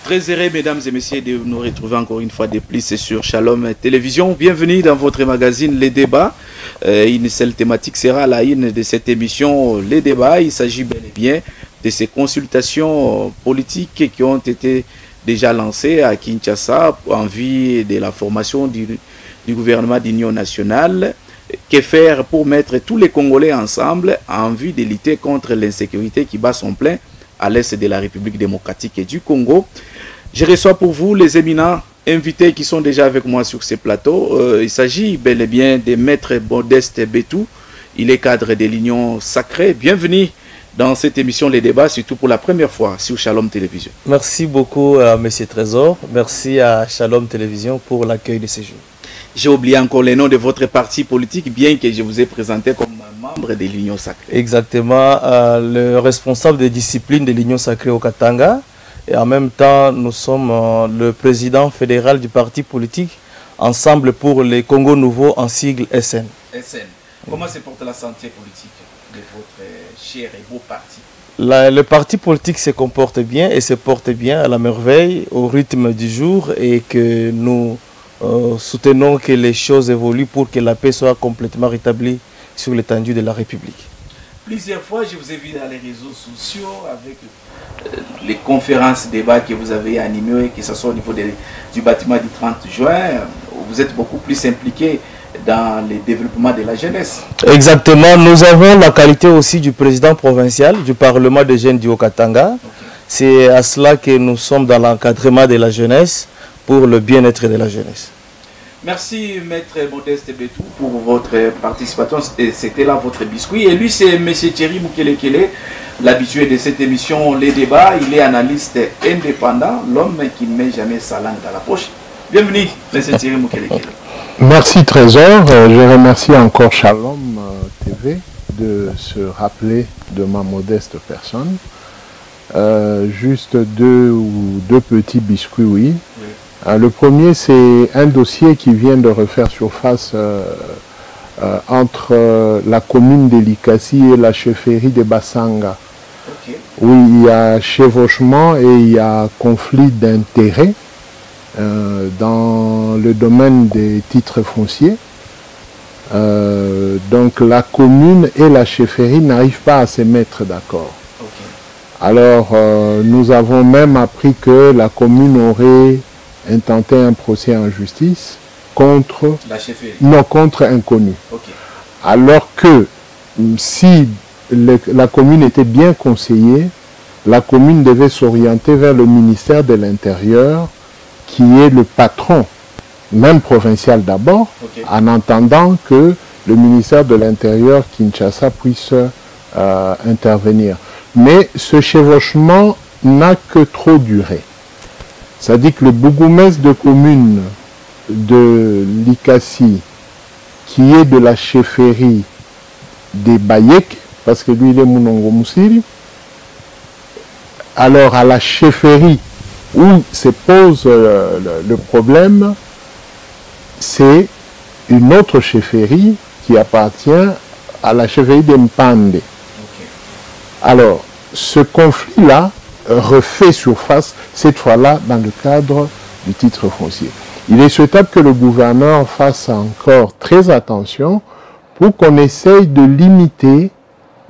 Très heureux, mesdames et messieurs, de nous retrouver encore une fois de plus sur Shalom Télévision. Bienvenue dans votre magazine Les Débats. Une seule thématique sera la une de cette émission, Les Débats. Il s'agit bel et bien de ces consultations politiques qui ont été déjà lancées à Kinshasa en vue de la formation du gouvernement d'union nationale. Que faire pour mettre tous les Congolais ensemble en vue de lutter contre l'insécurité qui bat son plein à l'est de la République démocratique et du Congo. Je reçois pour vous les éminents invités qui sont déjà avec moi sur ce plateau. Il s'agit bel et bien de Maître Modeste Betou. Il est cadre de l'Union Sacrée. Bienvenue dans cette émission Les Débats, surtout pour la première fois sur Shalom Télévision. Merci beaucoup à M. Trésor. Merci à Shalom Télévision pour l'accueil de ce jour. J'ai oublié encore les noms de votre parti politique, bien que je vous ai présenté comme membre de l'Union Sacrée. Exactement, le responsable des disciplines de l'Union Sacrée au Katanga. Et en même temps, nous sommes le président fédéral du parti politique Ensemble pour les Congo Nouveau en sigle SN. SN. Comment se porte la santé politique de votre cher et beau parti? Le parti politique se comporte bien et se porte bien à la merveille, au rythme du jour, et que nous soutenons que les choses évoluent pour que la paix soit complètement rétablie sur l'étendue de la République. Plusieurs fois, je vous ai vu dans les réseaux sociaux avec les conférences, débats que vous avez animés, que ce soit au niveau du bâtiment du 30 juin. Vous êtes beaucoup plus impliqué dans le développement de la jeunesse. Exactement. Nous avons la qualité aussi du président provincial du Parlement des jeunes du Haut-Katanga. Okay. C'est à cela que nous sommes dans l'encadrement de la jeunesse pour le bien-être de la jeunesse. Merci Maître Modeste Betou pour votre participation. C'était là votre biscuit. Et lui c'est M. Thierry Moukelekele, l'habitué de cette émission Les Débats. Il est analyste indépendant, l'homme qui ne met jamais sa langue dans la poche. Bienvenue M. Thierry Moukelekele. Merci Trésor. Je remercie encore Shalom TV de se rappeler de ma modeste personne. Juste deux petits biscuits, oui. Le premier, c'est un dossier qui vient de refaire surface entre la commune de Likasi et la chefferie de Bassanga. Okay. Où il y a chevauchement et il y a conflit d'intérêts dans le domaine des titres fonciers. Donc la commune et la chefferie n'arrivent pas à se mettre d'accord. Okay. Alors nous avons même appris que la commune aurait intenté un procès en justice contre un connu. Okay. Alors que si la commune était bien conseillée, la commune devait s'orienter vers le ministère de l'Intérieur, qui est le patron, même provincial d'abord, okay, en attendant que le ministère de l'Intérieur, Kinshasa, puisse intervenir. Mais ce chevauchement n'a que trop duré. C'est-à-dire que le bourgmestre de commune de Likasi, qui est de la chefferie des Bayek, parce que lui il est Mounongo Moussiri, alors à la chefferie où se pose le problème, c'est une autre chefferie qui appartient à la chefferie de Mpande. Okay. Alors, ce conflit-là refait surface, cette fois-là dans le cadre du titre foncier. Il est souhaitable que le gouverneur fasse encore très attention pour qu'on essaye de limiter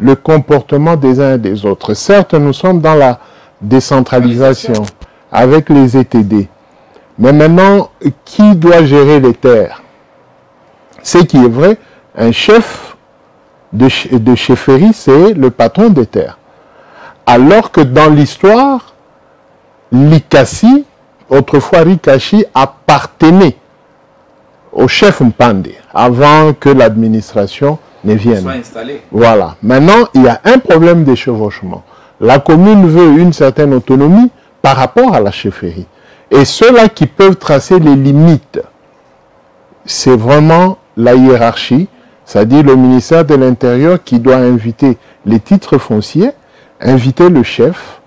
le comportement des uns et des autres. Certes, nous sommes dans la décentralisation avec les ETD, mais maintenant, qui doit gérer les terres? Ce qui est vrai, un chef de chefferie, c'est le patron des terres. Alors que dans l'histoire, Likasi, autrefois Rikashi, appartenait au chef Mpande, avant que l'administration ne vienne. Voilà. Maintenant, il y a un problème de chevauchement. La commune veut une certaine autonomie par rapport à la chefferie. Et ceux-là qui peuvent tracer les limites, c'est vraiment la hiérarchie, c'est-à-dire le ministère de l'Intérieur qui doit inviter les titres fonciers, inviter le chef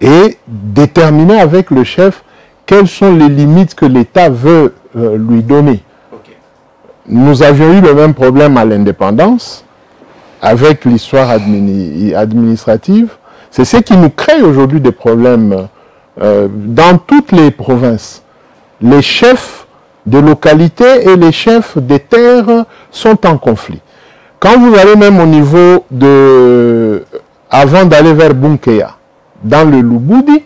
et déterminer avec le chef quelles sont les limites que l'État veut lui donner. Okay. Nous avions eu le même problème à l'indépendance avec l'histoire administrative. C'est ce qui nous crée aujourd'hui des problèmes dans toutes les provinces, les chefs de localité et les chefs des terres sont en conflit. Quand vous allez même au niveau de... Avant d'aller vers Bunkeya, dans le Lubudi,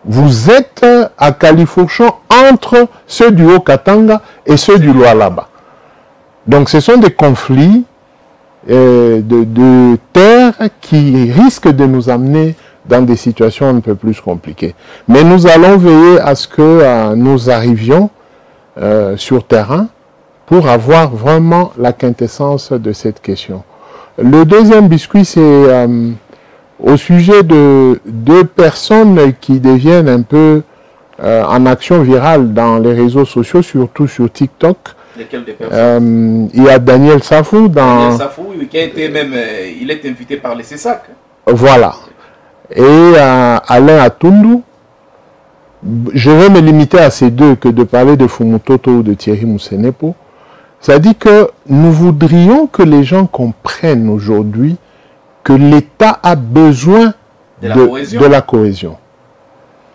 vous êtes à Califourchon entre ceux du Haut-Katanga et ceux du Lualaba. Donc ce sont des conflits de terres qui risquent de nous amener dans des situations un peu plus compliquées. Mais nous allons veiller à ce que nous arrivions sur terrain pour avoir vraiment la quintessence de cette question. Le deuxième biscuit, c'est au sujet de deux personnes qui deviennent un peu en action virale dans les réseaux sociaux, surtout sur TikTok. Lesquelles des personnes? Il y a Daniel Safou. Daniel Safou, qui a été même, il est invité par les CESAC. Voilà. Et Alain Atundu. Je vais me limiter à ces deux que de parler de Fumutoto ou de Thierry Moussenepo. C'est-à-dire que nous voudrions que les gens comprennent aujourd'hui que l'État a besoin de la cohésion.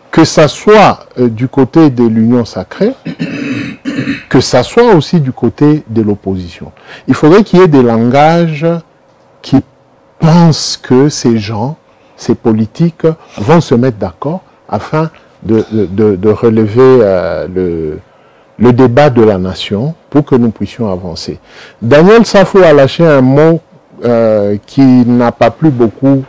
Que ça soit du côté de l'Union sacrée, que ça soit aussi du côté de l'opposition. Il faudrait qu'il y ait des langages qui pensent que ces gens, ces politiques, vont se mettre d'accord afin de relever le débat de la nation pour que nous puissions avancer. Daniel Safou a lâché un mot qui n'a pas plu beaucoup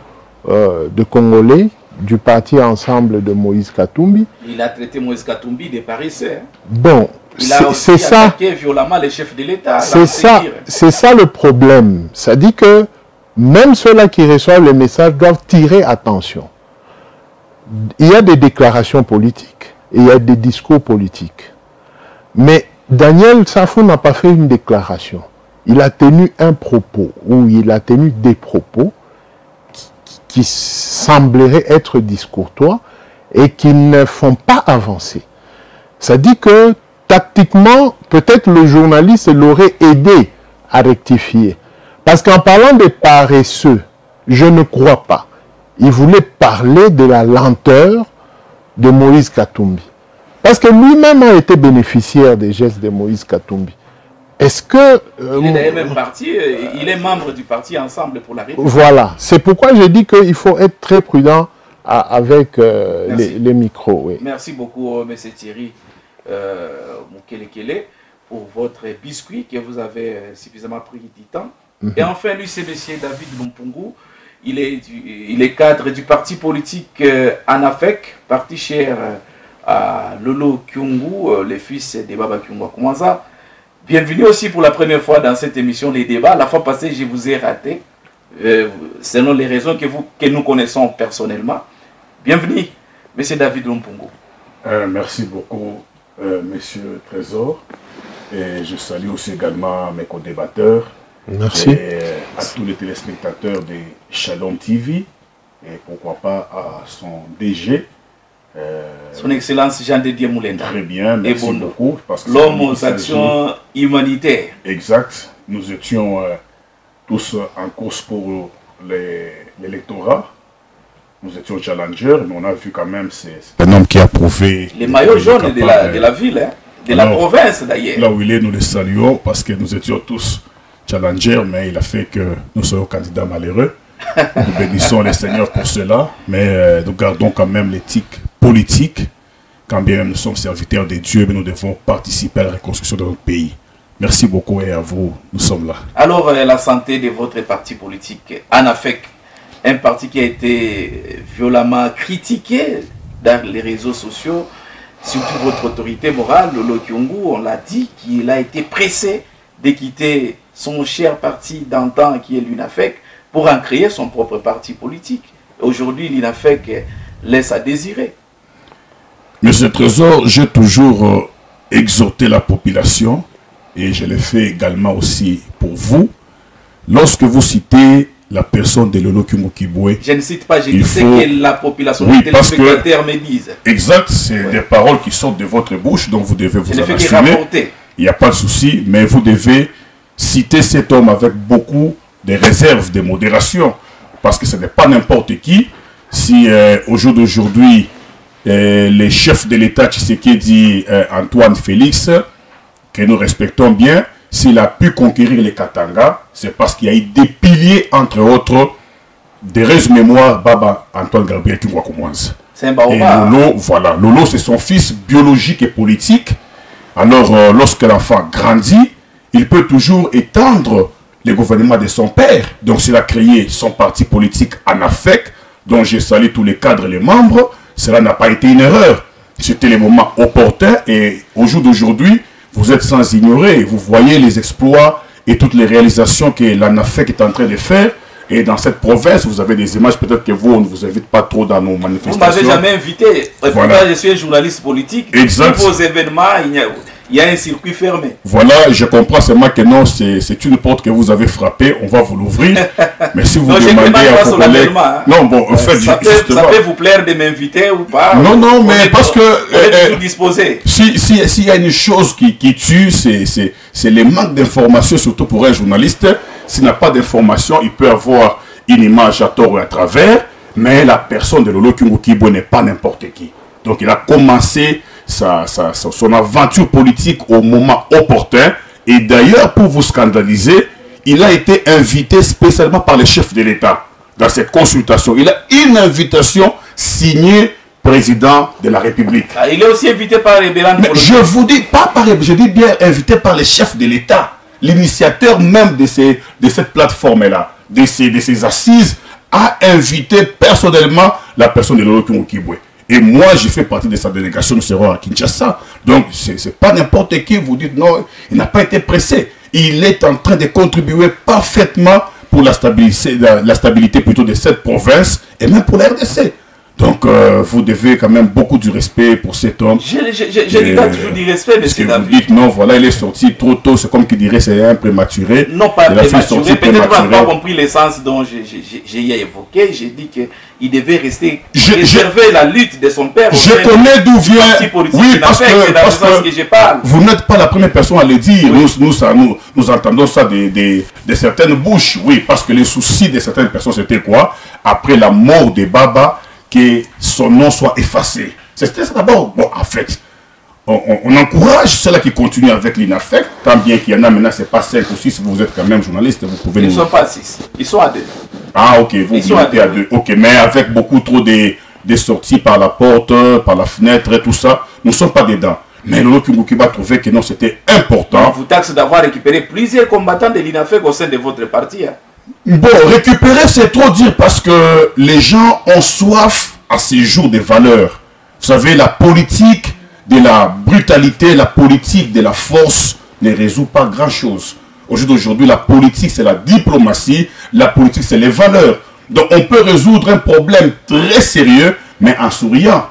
de Congolais du parti Ensemble de Moïse Katumbi. Il a traité Moïse Katumbi des Parisiens. Bon, c'est ça. Attaqué violemment les chefs de l'État. C'est ça le problème. Ça dit que même ceux-là qui reçoivent les messages doivent tirer attention. Il y a des déclarations politiques et il y a des discours politiques. Mais Daniel Safou n'a pas fait une déclaration. Il a tenu un propos, ou il a tenu des propos qui sembleraient être discourtois et qui ne font pas avancer. Ça dit que, tactiquement, peut-être le journaliste l'aurait aidé à rectifier. Parce qu'en parlant des paresseux, je ne crois pas. Il voulait parler de la lenteur de Moïse Katumbi. Parce que lui-même a été bénéficiaire des gestes de Moïse Katumbi. Est-ce que... il est d'ailleurs même parti, il est membre du parti Ensemble pour la République. Voilà, c'est pourquoi j'ai dit qu'il faut être très prudent avec les micros. Oui. Merci beaucoup, M. Thierry Mukelekele, pour votre biscuit que vous avez suffisamment pris du temps. Et enfin, lui, c'est M. David Lumpungu. Il est cadre du parti politique ANAFEC, parti cher à Lolo Kyungu, le fils de Baba Kyungu Koumanza. Bienvenue aussi pour la première fois dans cette émission Les Débats. La fois passée, je vous ai raté, selon les raisons que nous connaissons personnellement. Bienvenue, M. David Lumpungu. Merci beaucoup, Monsieur Trésor. Et je salue aussi également mes co-débatteurs. Merci. Et à tous les téléspectateurs de Shalom TV. Et pourquoi pas à son DG. Son Excellence Jean-Didier Moulenda. Très bien, merci beaucoup. L'homme aux actions humanitaires. Exact. Nous étions tous en course pour l'électorat. Nous étions challengers, mais on a vu quand même c'est un homme qui a prouvé... Les maillots jaunes de la ville, hein, de la province d'ailleurs. Là où il est, nous le saluons parce que nous étions tous challengers, mais il a fait que nous soyons candidats malheureux. Nous bénissons le Seigneur pour cela, mais nous gardons quand même l'éthique politique. Quand bien même nous sommes serviteurs de Dieu, mais nous devons participer à la reconstruction de notre pays. Merci beaucoup et à vous, nous sommes là. Alors, la santé de votre parti politique, ANAFEC, un parti qui a été violemment critiqué dans les réseaux sociaux, surtout votre autorité morale, Lolo Kyungu, on l'a dit, qu'il a été pressé de quitter son cher parti d'antan qui est l'UNAFEC pour en créer son propre parti politique. Aujourd'hui, l'UNAFEC laisse à désirer. Monsieur Trésor, j'ai toujours exhorté la population, et je l'ai fait également aussi pour vous, lorsque vous citez la personne de Lolo Kyungu Kibwe. Je ne cite pas, je dis que la population, les téléspectateurs me disent. Exact, c'est des paroles qui sortent de votre bouche, donc vous devez vous en assumer. Il n'y a pas de souci, mais vous devez citer cet homme avec beaucoup de réserves, de modération, parce que ce n'est pas n'importe qui. Si au jour d'aujourd'hui, les chefs de l'État, Tshisekedi, Antoine Félix, que nous respectons bien, s'il a pu conquérir les Katanga, c'est parce qu'il y a eu des piliers, entre autres, des mémoires, Baba Antoine Gabriel Kingwakomwanza. C'est un Et baobab. Lolo, voilà, Lolo c'est son fils biologique et politique. Alors, lorsque l'enfant grandit, il peut toujours étendre le gouvernement de son père. Donc, s'il a créé son parti politique ANAFEC, dont j'ai salué tous les cadres et les membres, cela n'a pas été une erreur. C'était le moment opportun et au jour d'aujourd'hui, vous êtes sans ignorer. Vous voyez les exploits et toutes les réalisations que l'ANAFEC est en train de faire. Et dans cette province, vous avez des images, peut-être que vous, on ne vous invite pas trop dans nos manifestations. Vous ne m'avez jamais invité. Voilà. Je suis un journaliste politique. Exact. Tous vos événements, il y a un circuit fermé. Voilà, je comprends seulement que non, c'est une porte que vous avez frappée, on va vous l'ouvrir. Mais si vous demandez à vos collègues... Hein. Non, bon, en fait, ça peut vous plaire de m'inviter ou pas? Non, non, mais parce que... On est tout disposé. S'il y a une chose qui tue, c'est le manque d'informations, surtout pour un journaliste. S'il n'a pas d'informations, il peut avoir une image à tort ou à travers, mais la personne de Lolo Kingoukibo n'est pas n'importe qui. Donc il a commencé son aventure politique au moment opportun. Et d'ailleurs, pour vous scandaliser, il a été invité spécialement par les chefs de l'État dans cette consultation. Il a une invitation signée président de la République. Ah, il est aussi invité par les Bélan. Mais je vous dis, pas par, je dis bien invité par les chefs de l'État. L'initiateur même de cette plateforme-là, de ces assises, a invité personnellement la personne de Lolo Kingoukibo. Et moi, je fais partie de sa délégation, nous serons à Kinshasa. Donc, ce n'est pas n'importe qui, vous dites non, il n'a pas été pressé. Il est en train de contribuer parfaitement pour la stabilité plutôt de cette province et même pour la RDC. Donc, vous devez quand même beaucoup du respect pour cet homme. Je n'ai pas toujours du respect, monsieur David. Vous dites, non, voilà, il est sorti trop tôt, c'est comme qui dirait, c'est un prématuré. Non, pas prématuré, peut-être qu'on n'a pas compris l'essence dont j'ai évoqué. J'ai dit qu'il devait rester, préserver la lutte de son père. Je connais d'où vient... Oui, parce que vous n'êtes pas la première personne à le dire. Nous entendons ça de certaines bouches. Oui, parce que les soucis de certaines personnes, c'était quoi? Après la mort de Baba, que son nom soit effacé. C'était ça d'abord. Bon, en fait, on encourage ceux-là qui continuent avec l'INAFEC, tant bien qu'il y en a maintenant, c'est pas 5 ou 6, vous êtes quand même journaliste, vous pouvez... Ils ne sont pas 6, ils sont à 2. Ah, ok, vous êtes à 2. Ok, mais avec beaucoup trop de sorties par la porte, par la fenêtre et tout ça, nous ne sommes pas dedans. Mais Lolo Kingoukibo a trouvé que non, c'était important. On vous taxe d'avoir récupéré plusieurs combattants de l'INAFEC au sein de votre parti. Hein. Bon, récupérer, c'est trop dire parce que les gens ont soif à ces jours de valeurs. Vous savez, la politique de la brutalité, la politique de la force ne résout pas grand-chose. Aujourd'hui, la politique, c'est la diplomatie, la politique, c'est les valeurs. Donc, on peut résoudre un problème très sérieux, mais en souriant.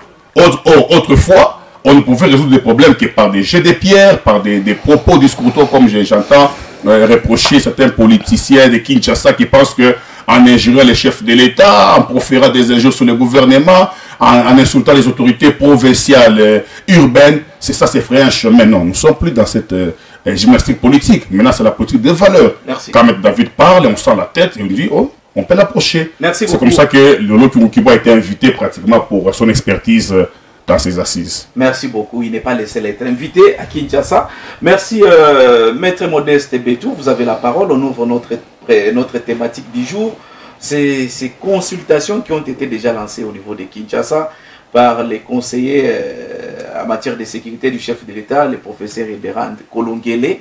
Autrefois, on ne pouvait résoudre des problèmes que par des jets de pierre, par des propos discourtois, comme j'entends reprocher certains politiciens de Kinshasa qui pensent qu'en injuriant les chefs de l'État, en proférant des injures sur le gouvernement, en insultant les autorités provinciales, urbaines, c'est ça, c'est frayer un chemin. Non, nous ne sommes plus dans cette gymnastique politique. Maintenant, c'est la politique des valeurs. Merci. Quand David parle, on sent la tête et on dit, oh, on peut l'approcher. C'est comme ça que Lolo Kingoukibo a été invité pratiquement pour son expertise dans ses assises. Merci beaucoup. Il n'est pas le seul à être invité à Kinshasa. Merci, Maître Modeste Bétou. Vous avez la parole. On ouvre notre thématique du jour. Ces consultations qui ont été déjà lancées au niveau de Kinshasa par les conseillers en matière de sécurité du chef de l'État, le professeur Eberand Kolongele.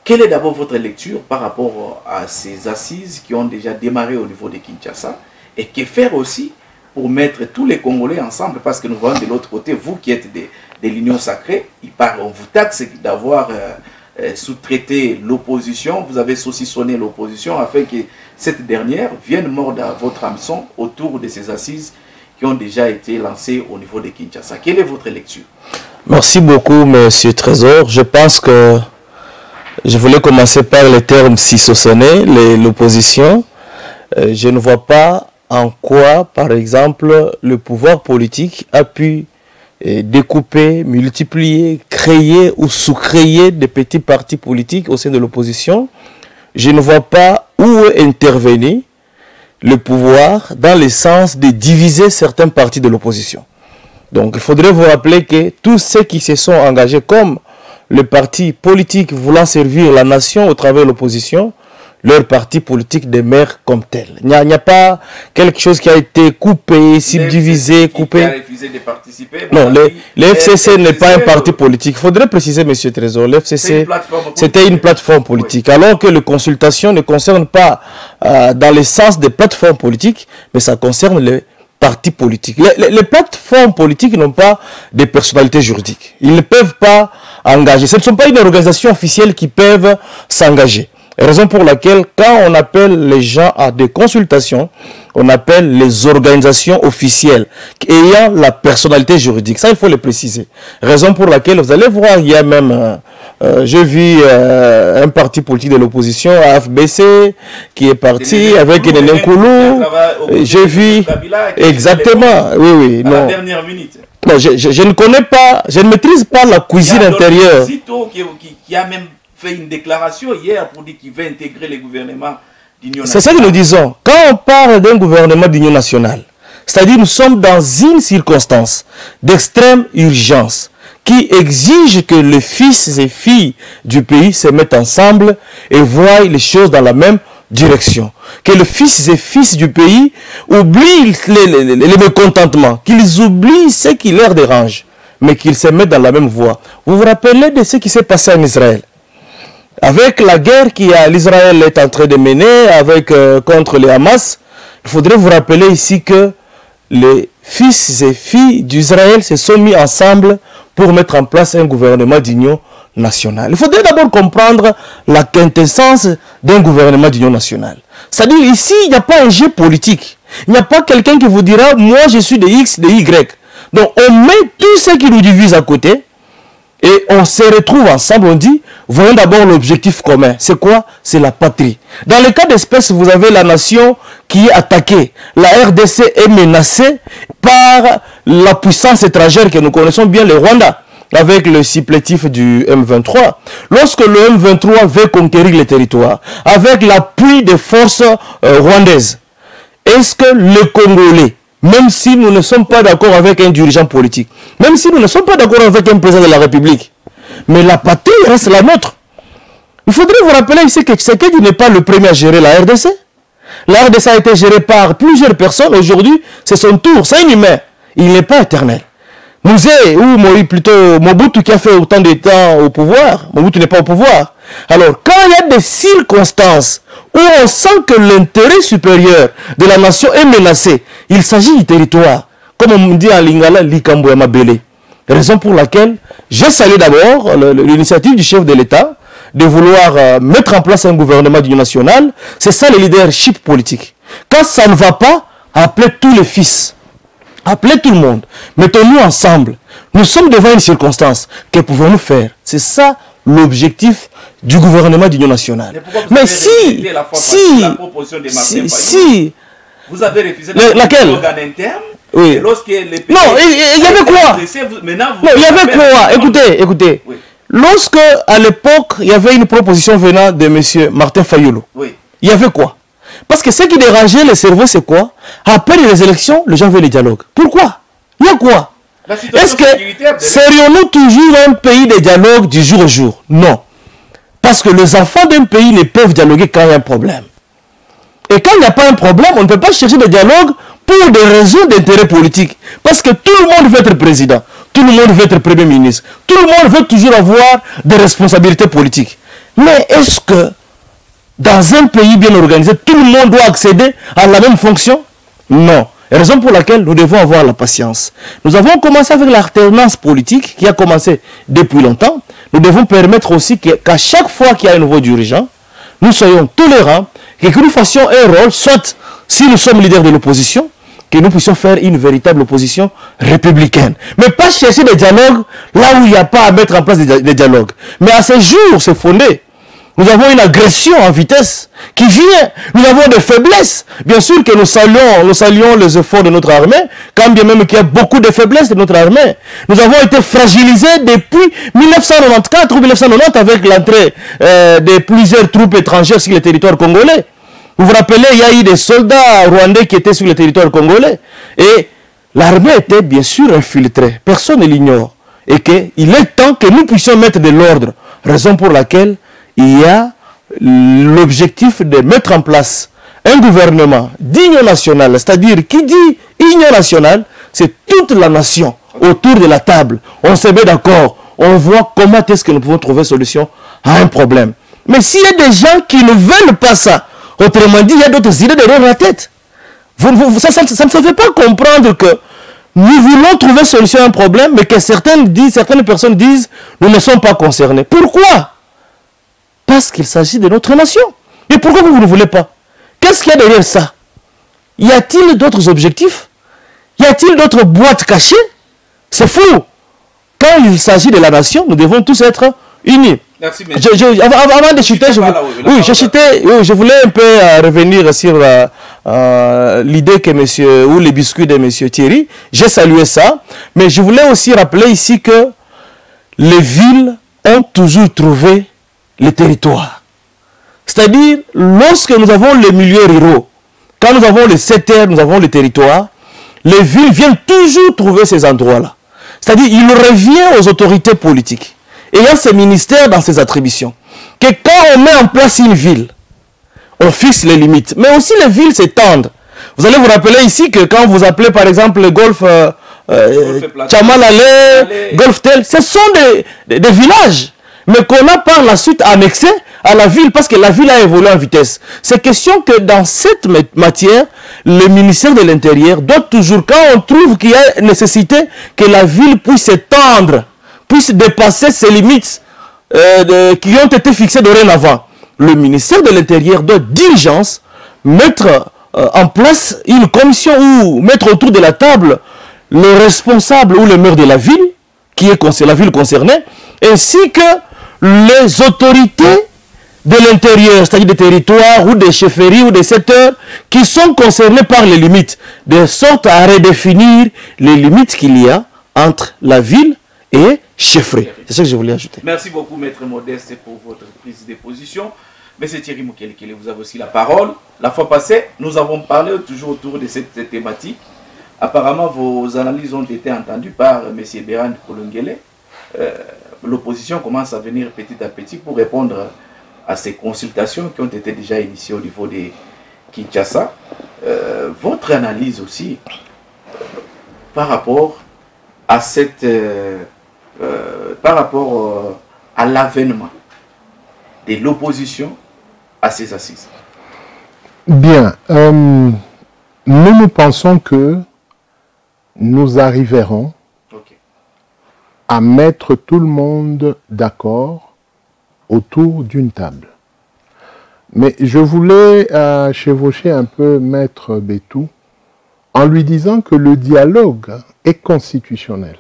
Quelle est d'abord votre lecture par rapport à ces assises qui ont déjà démarré au niveau de Kinshasa? Et que faire aussi pour mettre tous les Congolais ensemble, parce que nous voyons de l'autre côté, vous qui êtes de l'Union sacrée, on vous taxe d'avoir sous-traité l'opposition, vous avez saucissonné l'opposition afin que cette dernière vienne mordre à votre hameçon autour de ces assises qui ont déjà été lancées au niveau de Kinshasa. Quelle est votre lecture? Merci beaucoup, Monsieur Trésor. Je pense que je voulais commencer par les termes si saucissonnés, l'opposition. Je ne vois pas en quoi, par exemple, le pouvoir politique a pu découper, multiplier, créer ou sous-créer des petits partis politiques au sein de l'opposition. Je ne vois pas où intervenir le pouvoir dans le sens de diviser certains partis de l'opposition. Donc il faudrait vous rappeler que tous ceux qui se sont engagés comme le parti politique voulant servir la nation au travers de l'opposition, leur parti politique demeure comme tel. Il n'y a pas quelque chose qui a été coupé, subdivisé, coupé. Qui a refusé de participer. Non, le FCC n'est pas un parti politique. Il faudrait préciser, M. Trésor, le FCC, c'était une plateforme politique. Oui. Alors que les consultations ne concernent pas dans le sens des plateformes politiques, mais ça concerne les partis politiques. Les plateformes politiques n'ont pas de personnalité juridique. Ils ne peuvent pas engager. Ce ne sont pas une organisation officielle qui peuvent s'engager. Raison pour laquelle, quand on appelle les gens à des consultations, on appelle les organisations officielles ayant la personnalité juridique. Ça, il faut le préciser. Raison pour laquelle, vous allez voir, il y a même, j'ai vu un parti politique de l'opposition, AFBC, qui est parti avec Néné Nkoulou. J'ai vu, exactement, oui, non. À la dernière minute. Non, je ne connais pas, je ne maîtrise pas la cuisine intérieure. Qui a même fait une déclaration hier pour dire qu'il veut intégrer les gouvernements d'union nationale. C'est ça que nous disons. Quand on parle d'un gouvernement d'union nationale, c'est-à-dire nous sommes dans une circonstance d'extrême urgence qui exige que les fils et filles du pays se mettent ensemble et voient les choses dans la même direction. Que les fils et filles du pays oublient les mécontentements, qu'ils oublient ce qui leur dérange, mais qu'ils se mettent dans la même voie. Vous vous rappelez de ce qui s'est passé en Israël? Avec la guerre l'Israël est en train de mener contre les Hamas, il faudrait vous rappeler ici que les fils et filles d'Israël se sont mis ensemble pour mettre en place un gouvernement d'union nationale. Il faudrait d'abord comprendre la quintessence d'un gouvernement d'union nationale. C'est-à-dire ici, il n'y a pas un jeu politique. Il n'y a pas quelqu'un qui vous dira « moi je suis de X, de Y ». Donc on met tout ce qui nous divise à côté et on se retrouve ensemble, on dit, voyons d'abord l'objectif commun. C'est quoi? C'est la patrie. Dans le cas d'espèce, vous avez la nation qui est attaquée. La RDC est menacée par la puissance étrangère que nous connaissons bien, le Rwanda, avec le supplétif du M23. Lorsque le M23 veut conquérir les territoires, avec l'appui des forces rwandaises, est-ce que le Congolais, même si nous ne sommes pas d'accord avec un dirigeant politique, même si nous ne sommes pas d'accord avec un président de la République, mais la patrie reste la nôtre. Il faudrait vous rappeler ici que Tshisekedi n'est pas le premier à gérer la RDC. La RDC a été gérée par plusieurs personnes. Aujourd'hui, c'est son tour. C'est un humain. Il n'est pas éternel. Mouzé, ou plutôt Mobutu qui a fait autant de temps au pouvoir, Mobutu n'est pas au pouvoir. Alors, quand il y a des circonstances où on sent que l'intérêt supérieur de la nation est menacé, il s'agit du territoire. Comme on dit en lingala, Likambo ya Mabele. Raison pour laquelle j'ai salué d'abord l'initiative du chef de l'État de vouloir mettre en place un gouvernement d'union nationale. C'est ça le leadership politique. Quand ça ne va pas, appelez tous les fils. Appelez tout le monde. Mettons-nous ensemble. Nous sommes devant une circonstance. Que pouvons-nous faire? C'est ça l'objectif du gouvernement d'union nationale. Mais si, vous avez refusé laquelle? L'organe interne. Oui. Lorsque les pays non, il y avait quoi? Non, il y avait quoi? Écoutez. Oui. Lorsque, à l'époque, il y avait une proposition venant de M. Martin Fayulu, oui. Il y avait quoi? Parce que ce qui dérangeait les cerveaux, c'est quoi? Après les élections, les gens veulent le dialogue. Pourquoi? Il y a quoi? Est-ce que serions-nous toujours un pays de dialogue du jour au jour? Non. Parce que les enfants d'un pays ne peuvent dialoguer quand il y a un problème. Et quand il n'y a pas un problème, on ne peut pas chercher de dialogue pour des raisons d'intérêt politique. Parce que tout le monde veut être président. Tout le monde veut être premier ministre. Tout le monde veut toujours avoir des responsabilités politiques. Mais est-ce que dans un pays bien organisé, tout le monde doit accéder à la même fonction? Non. Raison pour laquelle nous devons avoir la patience. Nous avons commencé avec l'alternance politique qui a commencé depuis longtemps. Nous devons permettre aussi qu'à chaque fois qu'il y a un nouveau dirigeant, nous soyons tolérants et que nous fassions un rôle, soit si nous sommes leaders de l'opposition, que nous puissions faire une véritable opposition républicaine. Mais pas chercher des dialogues là où il n'y a pas à mettre en place des dialogues. Mais à ce jour, c'est fondé. Nous avons une agression en vitesse qui vient. Nous avons des faiblesses. Bien sûr que nous saluons les efforts de notre armée, quand bien même qu'il y a beaucoup de faiblesses de notre armée. Nous avons été fragilisés depuis 1994 ou 1990 avec l'entrée de plusieurs troupes étrangères sur le territoire congolais. Vous vous rappelez, il y a eu des soldats rwandais qui étaient sur le territoire congolais. Et l'armée était bien sûr infiltrée. Personne ne l'ignore. Et qu'il est temps que nous puissions mettre de l'ordre. Raison pour laquelle il y a l'objectif de mettre en place un gouvernement d'union nationale. C'est-à-dire, qui dit union nationale, c'est toute la nation autour de la table. On se met d'accord. On voit comment est-ce que nous pouvons trouver solution à un problème. Mais s'il y a des gens qui ne veulent pas ça, autrement dit, il y a d'autres idées derrière la tête. Ça ne se fait pas comprendre que nous voulons trouver solution à un problème, mais que certaines personnes disent, nous ne sommes pas concernés. Pourquoi? Parce qu'il s'agit de notre nation. Et pourquoi vous ne voulez pas? Qu'est-ce qu'il y a derrière ça? Y a-t-il d'autres objectifs? Y a-t-il d'autres boîtes cachées? C'est fou. Quand il s'agit de la nation, nous devons tous être unis. Merci, avant de chuter, je voulais un peu revenir sur l'idée que monsieur, ou les biscuits de monsieur Thierry. J'ai salué ça, mais je voulais aussi rappeler ici que les villes ont toujours trouvé les territoires. C'est-à-dire, lorsque nous avons les milieux ruraux, quand nous avons les secteurs, nous avons les territoires, les villes viennent toujours trouver ces endroits-là. C'est-à-dire, il revient aux autorités politiques, ayant ces ministères dans ses attributions, que quand on met en place une ville, on fixe les limites. Mais aussi les villes s'étendent. Vous allez vous rappeler ici que quand vous appelez par exemple le golfe Chamalale, golfe Tel, ce sont des villages, mais qu'on a par la suite annexé à la ville parce que la ville a évolué en vitesse. C'est question que dans cette matière, le ministère de l'Intérieur doit toujours, quand on trouve qu'il y a nécessité que la ville puisse s'étendre, puisse dépasser ces limites qui ont été fixées dorénavant, le ministère de l'Intérieur doit d'urgence mettre en place une commission ou mettre autour de la table le responsable ou le maire de la ville, qui est la ville concernée, ainsi que les autorités de l'intérieur, c'est-à-dire des territoires ou des chefferies ou des secteurs qui sont concernés par les limites, de sorte à redéfinir les limites qu'il y a entre la ville et chefferie. C'est ce que je voulais ajouter. Merci beaucoup, Maître Modeste, pour votre prise de position. Monsieur Thierry Mukelekele, vous avez aussi la parole. La fois passée, nous avons parlé toujours autour de cette thématique. Apparemment, vos analyses ont été entendues par M. Béran Kolongele. L'opposition commence à venir petit à petit pour répondre à ces consultations qui ont été déjà initiées au niveau de Kinshasa. Votre analyse aussi par rapport à cette à l'avènement de l'opposition à ces assises. Bien, nous pensons que nous arriverons à mettre tout le monde d'accord autour d'une table. Mais je voulais chevaucher un peu Maître Bétou en lui disant que le dialogue est constitutionnel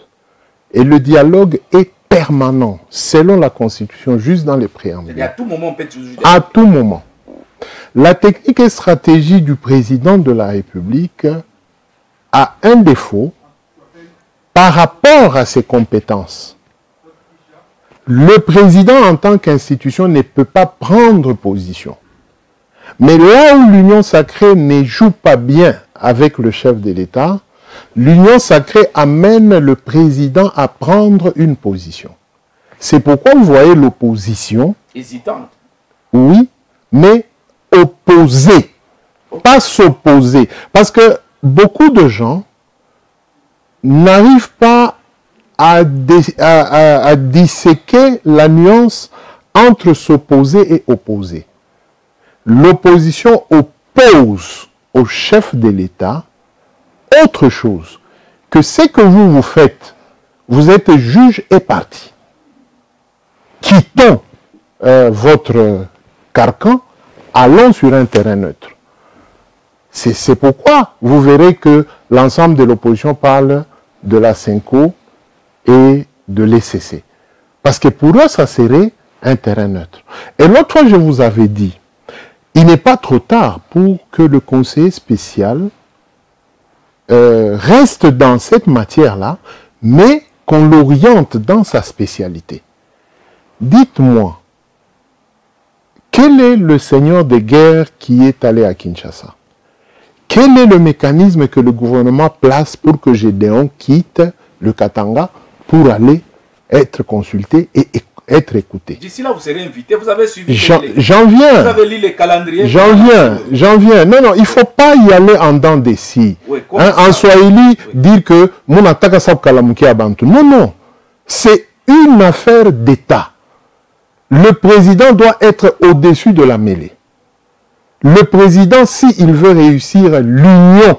et le dialogue est permanent, selon la Constitution, juste dans les préambules. À tout moment, on peut toujours... À tout moment. La technique et stratégie du président de la République a un défaut par rapport à ses compétences. Le président, en tant qu'institution, ne peut pas prendre position. Mais là où l'union sacrée ne joue pas bien avec le chef de l'État, l'union sacrée amène le président à prendre une position. C'est pourquoi vous voyez l'opposition... hésitante. Oui, mais opposée. Pas s'opposer. Parce que beaucoup de gens n'arrivent pas à disséquer la nuance entre s'opposer et opposer. L'opposition oppose au chef de l'État autre chose que ce que vous faites. Vous êtes juge et partie. Quittons votre carcan, allons sur un terrain neutre. C'est pourquoi vous verrez que l'ensemble de l'opposition parle de la CENCO et de l'ECC. Parce que pour eux, ça serait un terrain neutre. Et l'autre fois, je vous avais dit, il n'est pas trop tard pour que le conseiller spécial reste dans cette matière-là, mais qu'on l'oriente dans sa spécialité. Dites-moi, Quel est le seigneur de guerre qui est allé à Kinshasa? Quel est le mécanisme que le gouvernement place pour que Gédéon quitte le Katanga pour aller être consulté et être écouté? D'ici là, vous serez invité, vous avez suivi. J'en viens. Vous avez lu les calendriers. J'en viens. Non, il ne faut pas y aller en dents des scies. Oui, en Swahili, dire que mon attaque à Kalamuki Abantu. Non. C'est une affaire d'État. Le président doit être au-dessus de la mêlée. Le président, s'il veut réussir l'union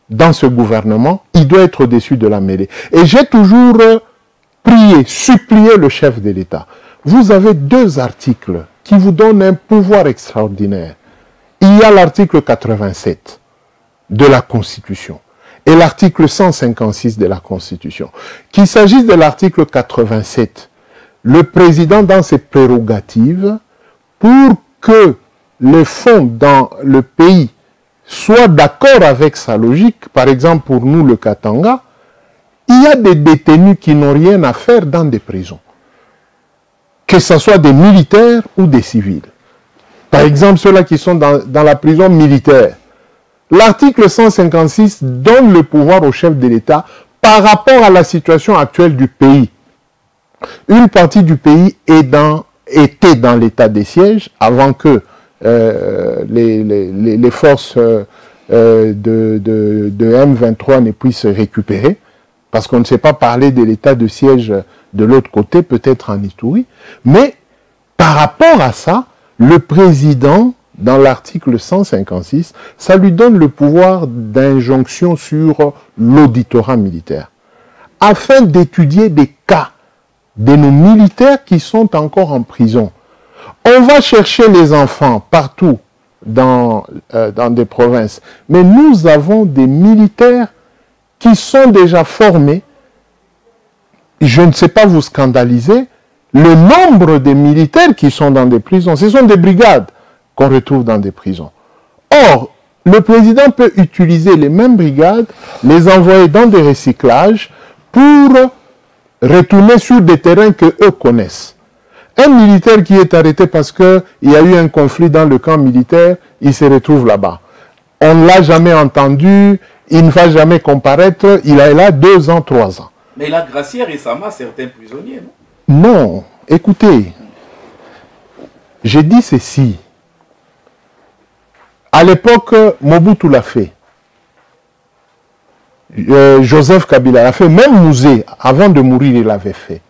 dans ce gouvernement, il doit être au-dessus de la mêlée. Et j'ai toujours prié, supplié le chef de l'État. Vous avez 2 articles qui vous donnent un pouvoir extraordinaire. Il y a l'article 87 de la Constitution et l'article 156 de la Constitution. Qu'il s'agisse de l'article 87, le président dans ses prérogatives, pour que les fonds dans le pays soient d'accord avec sa logique, par exemple pour nous le Katanga, il y a des détenus qui n'ont rien à faire dans des prisons. Que ce soit des militaires ou des civils. Par exemple, ceux-là qui sont dans la prison militaire. L'article 156 donne le pouvoir au chef de l'État par rapport à la situation actuelle du pays. Une partie du pays était dans l'état des sièges avant que les forces de M23 ne puissent récupérer, parce qu'on ne sait pas parler de l'état de siège de l'autre côté, peut-être en Ituri. Mais par rapport à ça, le président, dans l'article 156, ça lui donne le pouvoir d'injonction sur l'auditorat militaire, afin d'étudier des cas de nos militaires qui sont encore en prison. On va chercher les enfants partout dans des provinces, mais nous avons des militaires qui sont déjà formés. Je ne sais pas vous scandaliser, le nombre de militaires qui sont dans des prisons, ce sont des brigades qu'on retrouve dans des prisons. Or, le président peut utiliser les mêmes brigades, les envoyer dans des recyclages pour retourner sur des terrains qu'eux connaissent. Un militaire qui est arrêté parce qu'il y a eu un conflit dans le camp militaire, il se retrouve là-bas. On ne l'a jamais entendu, il ne va jamais comparaître, il est là 2 ans, 3 ans. Mais il a gracié récemment certains prisonniers, non? Non, écoutez, j'ai dit ceci. À l'époque, Mobutu l'a fait. Joseph Kabila l'a fait. Même Mouzé, avant de mourir, il l'avait fait.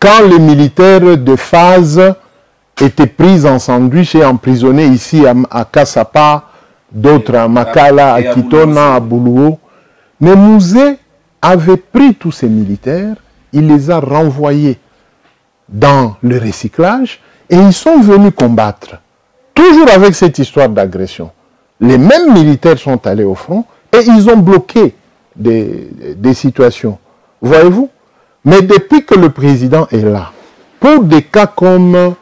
Quand les militaires de phase étaient pris en sandwich et emprisonnés ici à Kassapa, d'autres à Makala, à Kitona, à Boulou. Mais Mouzé avait pris tous ces militaires, il les a renvoyés dans le recyclage et ils sont venus combattre. Toujours avec cette histoire d'agression. Les mêmes militaires sont allés au front et ils ont bloqué des situations. Voyez-vous? Mais depuis que le président est là, pour des cas comme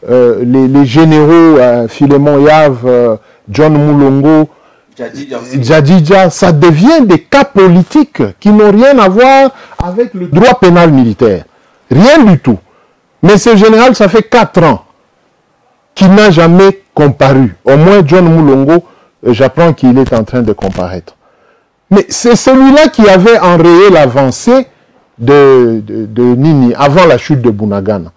les généraux Philémon Yave, John Moulongo, Djadidja, ça devient des cas politiques qui n'ont rien à voir avec le droit pénal militaire. Rien du tout. Mais ce général, ça fait 4 ans qu'il n'a jamais comparu. Au moins, John Moulongo, j'apprends qu'il est en train de comparaître. Mais c'est celui-là qui avait enrayé l'avancée de Nini avant la chute de Bunagana.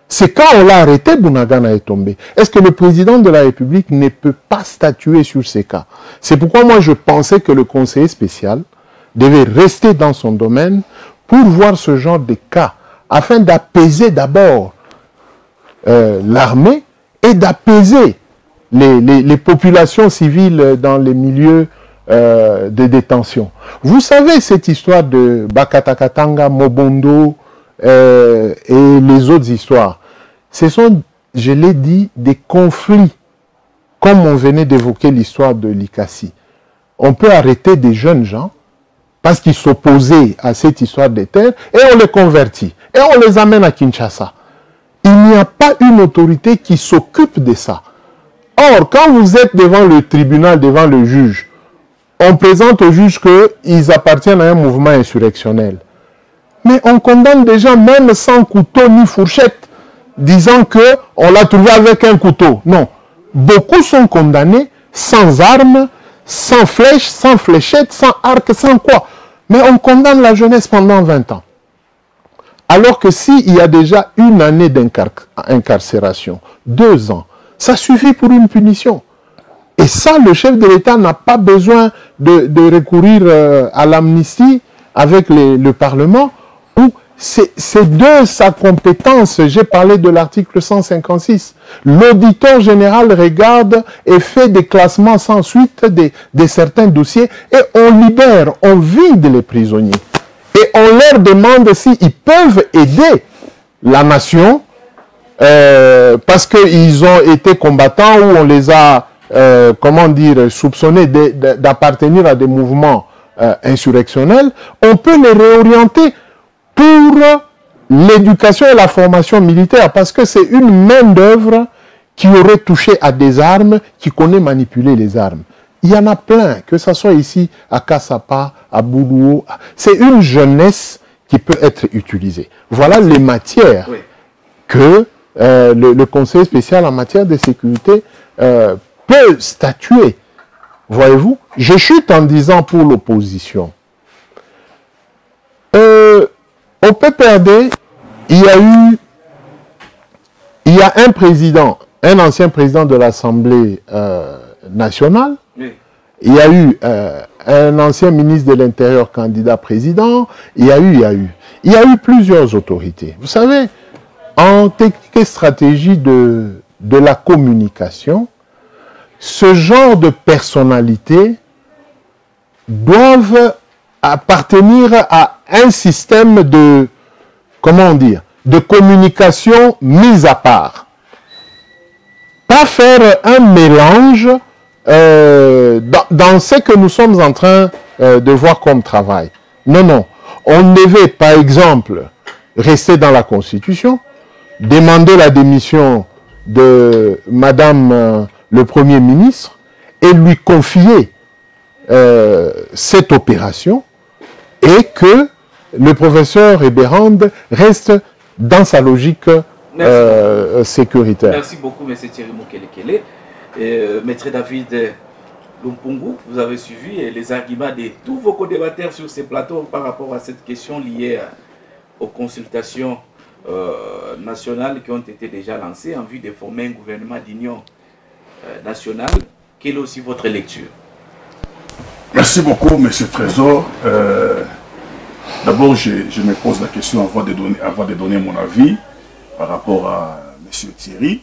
C'est quand on l'a arrêté, Bunagana est tombé. Est-ce que le président de la République ne peut pas statuer sur ces cas? C'est pourquoi moi je pensais que le conseiller spécial devait rester dans son domaine pour voir ce genre de cas, afin d'apaiser d'abord l'armée et d'apaiser les populations civiles dans les milieux de détention. Vous savez cette histoire de Bakatakatanga, Mobondo et les autres histoires. Ce sont, je l'ai dit, des conflits, comme on venait d'évoquer l'histoire de Likasi. On peut arrêter des jeunes gens parce qu'ils s'opposaient à cette histoire des terres et on les convertit. Et on les amène à Kinshasa. Il n'y a pas une autorité qui s'occupe de ça. Or, quand vous êtes devant le tribunal, devant le juge, on présente au juge qu'ils appartiennent à un mouvement insurrectionnel. Mais on condamne des gens même sans couteau ni fourchette. disant qu'on l'a trouvé avec un couteau. Non. Beaucoup sont condamnés sans armes, sans flèches, sans fléchettes, sans arc, sans quoi. Mais on condamne la jeunesse pendant 20 ans. Alors que s'il y a déjà une année d'incarcération, 2 ans, ça suffit pour une punition. Et ça, le chef de l'État n'a pas besoin de recourir à l'amnistie avec le Parlement, où c'est de sa compétence. J'ai parlé de l'article 156. L'auditeur général regarde et fait des classements sans suite de certains dossiers et on libère, on vide les prisonniers. Et on leur demande s'ils peuvent aider la nation parce qu'ils ont été combattants ou on les a, comment dire, soupçonnés d'appartenir à des mouvements insurrectionnels. On peut les réorienter pour l'éducation et la formation militaire parce que c'est une main-d'œuvre qui aurait touché à des armes, qui connaît manipuler les armes. Il y en a plein, que ce soit ici à Kassapa, à Boulou. C'est une jeunesse qui peut être utilisée. Voilà les matières que le Conseil spécial en matière de sécurité peut statuer. Voyez-vous, je chute en disant pour l'opposition. Au PPRD, il y a un président, un ancien président de l'Assemblée nationale. Oui. Il y a eu un ancien ministre de l'Intérieur candidat président. Il y a eu plusieurs autorités. Vous savez, en technique et stratégie de la communication, ce genre de personnalités doivent appartenir à un système de, comment dire, de communication mise à part. Pas faire un mélange dans ce que nous sommes en train de voir comme travail. Non, non. On devait, par exemple, rester dans la Constitution, demander la démission de Madame le Premier ministre et lui confier cette opération et que le professeur Eberhand reste dans sa logique sécuritaire. Merci beaucoup, M. Thierry Mokele-Kele. Maître David Lumpungu, vous avez suivi les arguments de tous vos co-débatteurs sur ces plateaux par rapport à cette question liée aux consultations nationales qui ont été déjà lancées en vue de former un gouvernement d'union nationale. Quelle est aussi votre lecture? Merci beaucoup, M. Trésor. D'abord, je me pose la question avant de donner mon avis par rapport à M. Thierry.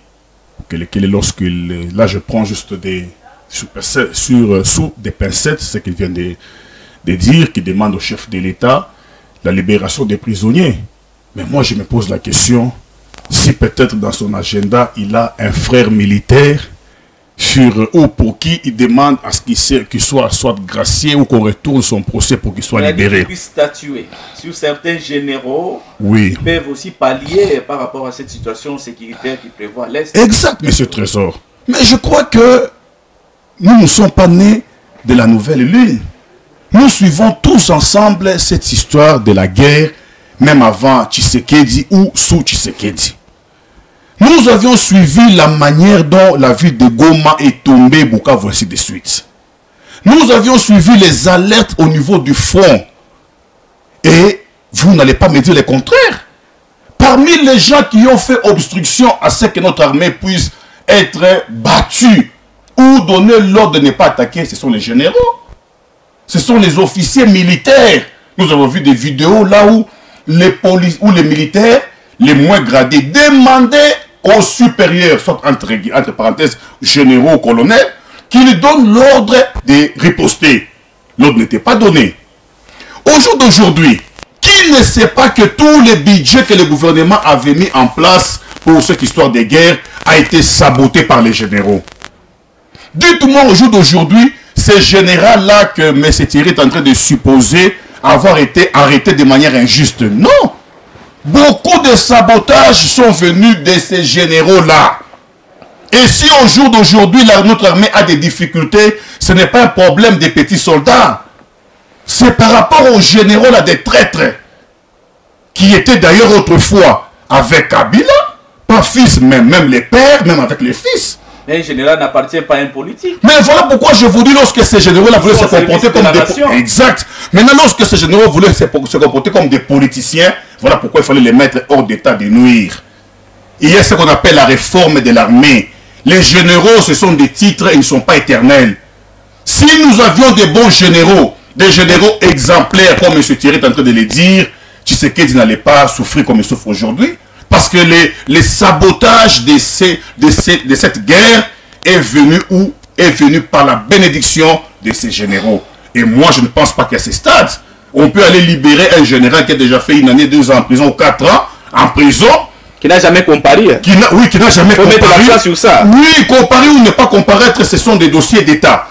Là, je prends juste sous des pincettes ce qu'il vient de dire, qui demande au chef de l'État la libération des prisonniers. Mais moi, je me pose la question, si peut-être dans son agenda, il a un frère militaire ou pour qui il demande à ce qu'il soit gracié ou qu'on retourne son procès pour qu'il soit libéré. Il puisse statuer sur certains généraux qui peuvent aussi pallier par rapport à cette situation sécuritaire qui prévoit l'Est. Exact, M. Trésor. Mais je crois que nous ne sommes pas nés de la nouvelle lune. Nous suivons tous ensemble cette histoire de la guerre, même avant Tshisekedi ou sous Tshisekedi. Nous avions suivi la manière dont la ville de Goma est tombée, Bukavu, ainsi de suite. Nous avions suivi les alertes au niveau du front. Et vous n'allez pas me dire le contraire. Parmi les gens qui ont fait obstruction à ce que notre armée puisse être battue ou donner l'ordre de ne pas attaquer, ce sont les généraux. Ce sont les officiers militaires. Nous avons vu des vidéos là où les militaires, les moins gradés, demandaient aux supérieurs, soit entre parenthèses, généraux ou colonels, qu'ils donnent l'ordre de riposter. L'ordre n'était pas donné. Au jour d'aujourd'hui, qui ne sait pas que tous les budgets que le gouvernement avait mis en place pour cette histoire de guerre a été saboté par les généraux? Dites-moi au jour d'aujourd'hui, ces généraux-là que M. Thierry est en train de supposer avoir été arrêtés de manière injuste. Non! Beaucoup de sabotages sont venus de ces généraux-là. Et si au jour d'aujourd'hui, notre armée a des difficultés, ce n'est pas un problème des petits soldats. C'est par rapport aux généraux, là, des traîtres, qui étaient d'ailleurs autrefois avec Kabila, pas fils, même les pères, même avec les fils. Mais un général n'appartient pas à un politique. Mais voilà pourquoi je vous dis, lorsque ces généraux-là voulaient se comporter comme des... Exact. Maintenant, lorsque ces généraux voulaient se comporter comme des politiciens, voilà pourquoi il fallait les mettre hors d'état de nuire. Il y a ce qu'on appelle la réforme de l'armée. Les généraux, ce sont des titres, ils ne sont pas éternels. Si nous avions des bons généraux, des généraux exemplaires, comme M. Thierry est en train de le dire, Tshisekedi n'allait pas souffrir comme il souffre aujourd'hui. Parce que les sabotages de cette guerre est venu par la bénédiction de ces généraux. Et moi, je ne pense pas qu'à ce stade, on peut aller libérer un général qui a déjà fait 1 année, 2 ans en prison, ou 4 ans en prison. Qui n'a jamais comparé. Qui n'a jamais comparé. Mettre l'accent sur ça. Oui, comparer ou ne pas comparaître, ce sont des dossiers d'État.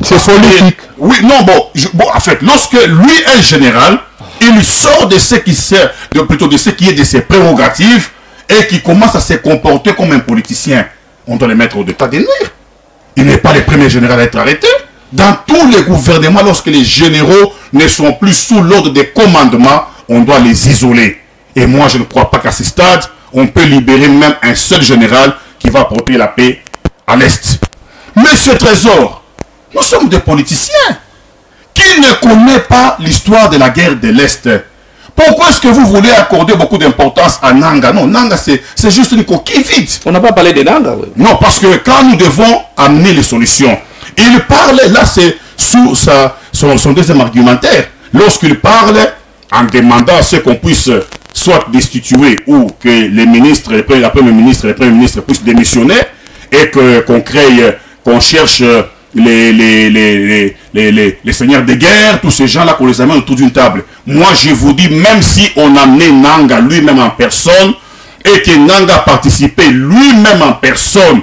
C'est politique. Oui, non, bon, en fait, lorsque lui est général, il sort de ce qui sert, plutôt de ce qui est de ses prérogatives, et qui commence à se comporter comme un politicien. On doit le mettre au d'état de nuire. Il n'est pas le premier général à être arrêté. Dans tous les gouvernements, lorsque les généraux ne sont plus sous l'ordre des commandements, on doit les isoler. Et moi, je ne crois pas qu'à ce stade, on peut libérer même un seul général qui va apporter la paix à l'Est. Monsieur Trésor, nous sommes des politiciens. Qui ne connaît pas l'histoire de la guerre de l'Est? Pourquoi est-ce que vous voulez accorder beaucoup d'importance à Nanga? Non, Nanga, c'est juste une coquille vide. On n'a pas parlé de Nanga. Oui. Non, parce que quand nous devons amener les solutions, il parle, là c'est sous son deuxième argumentaire, lorsqu'il parle en demandant à ce qu'on puisse soit destituer ou que les ministres, le Premier ministre et le Premier ministre puissent démissionner et qu'on cherche les seigneurs de guerre, tous ces gens-là, qu'on les amène autour d'une table. Moi, je vous dis, même si on amenait Nanga lui-même en personne, et que Nanga participait lui-même en personne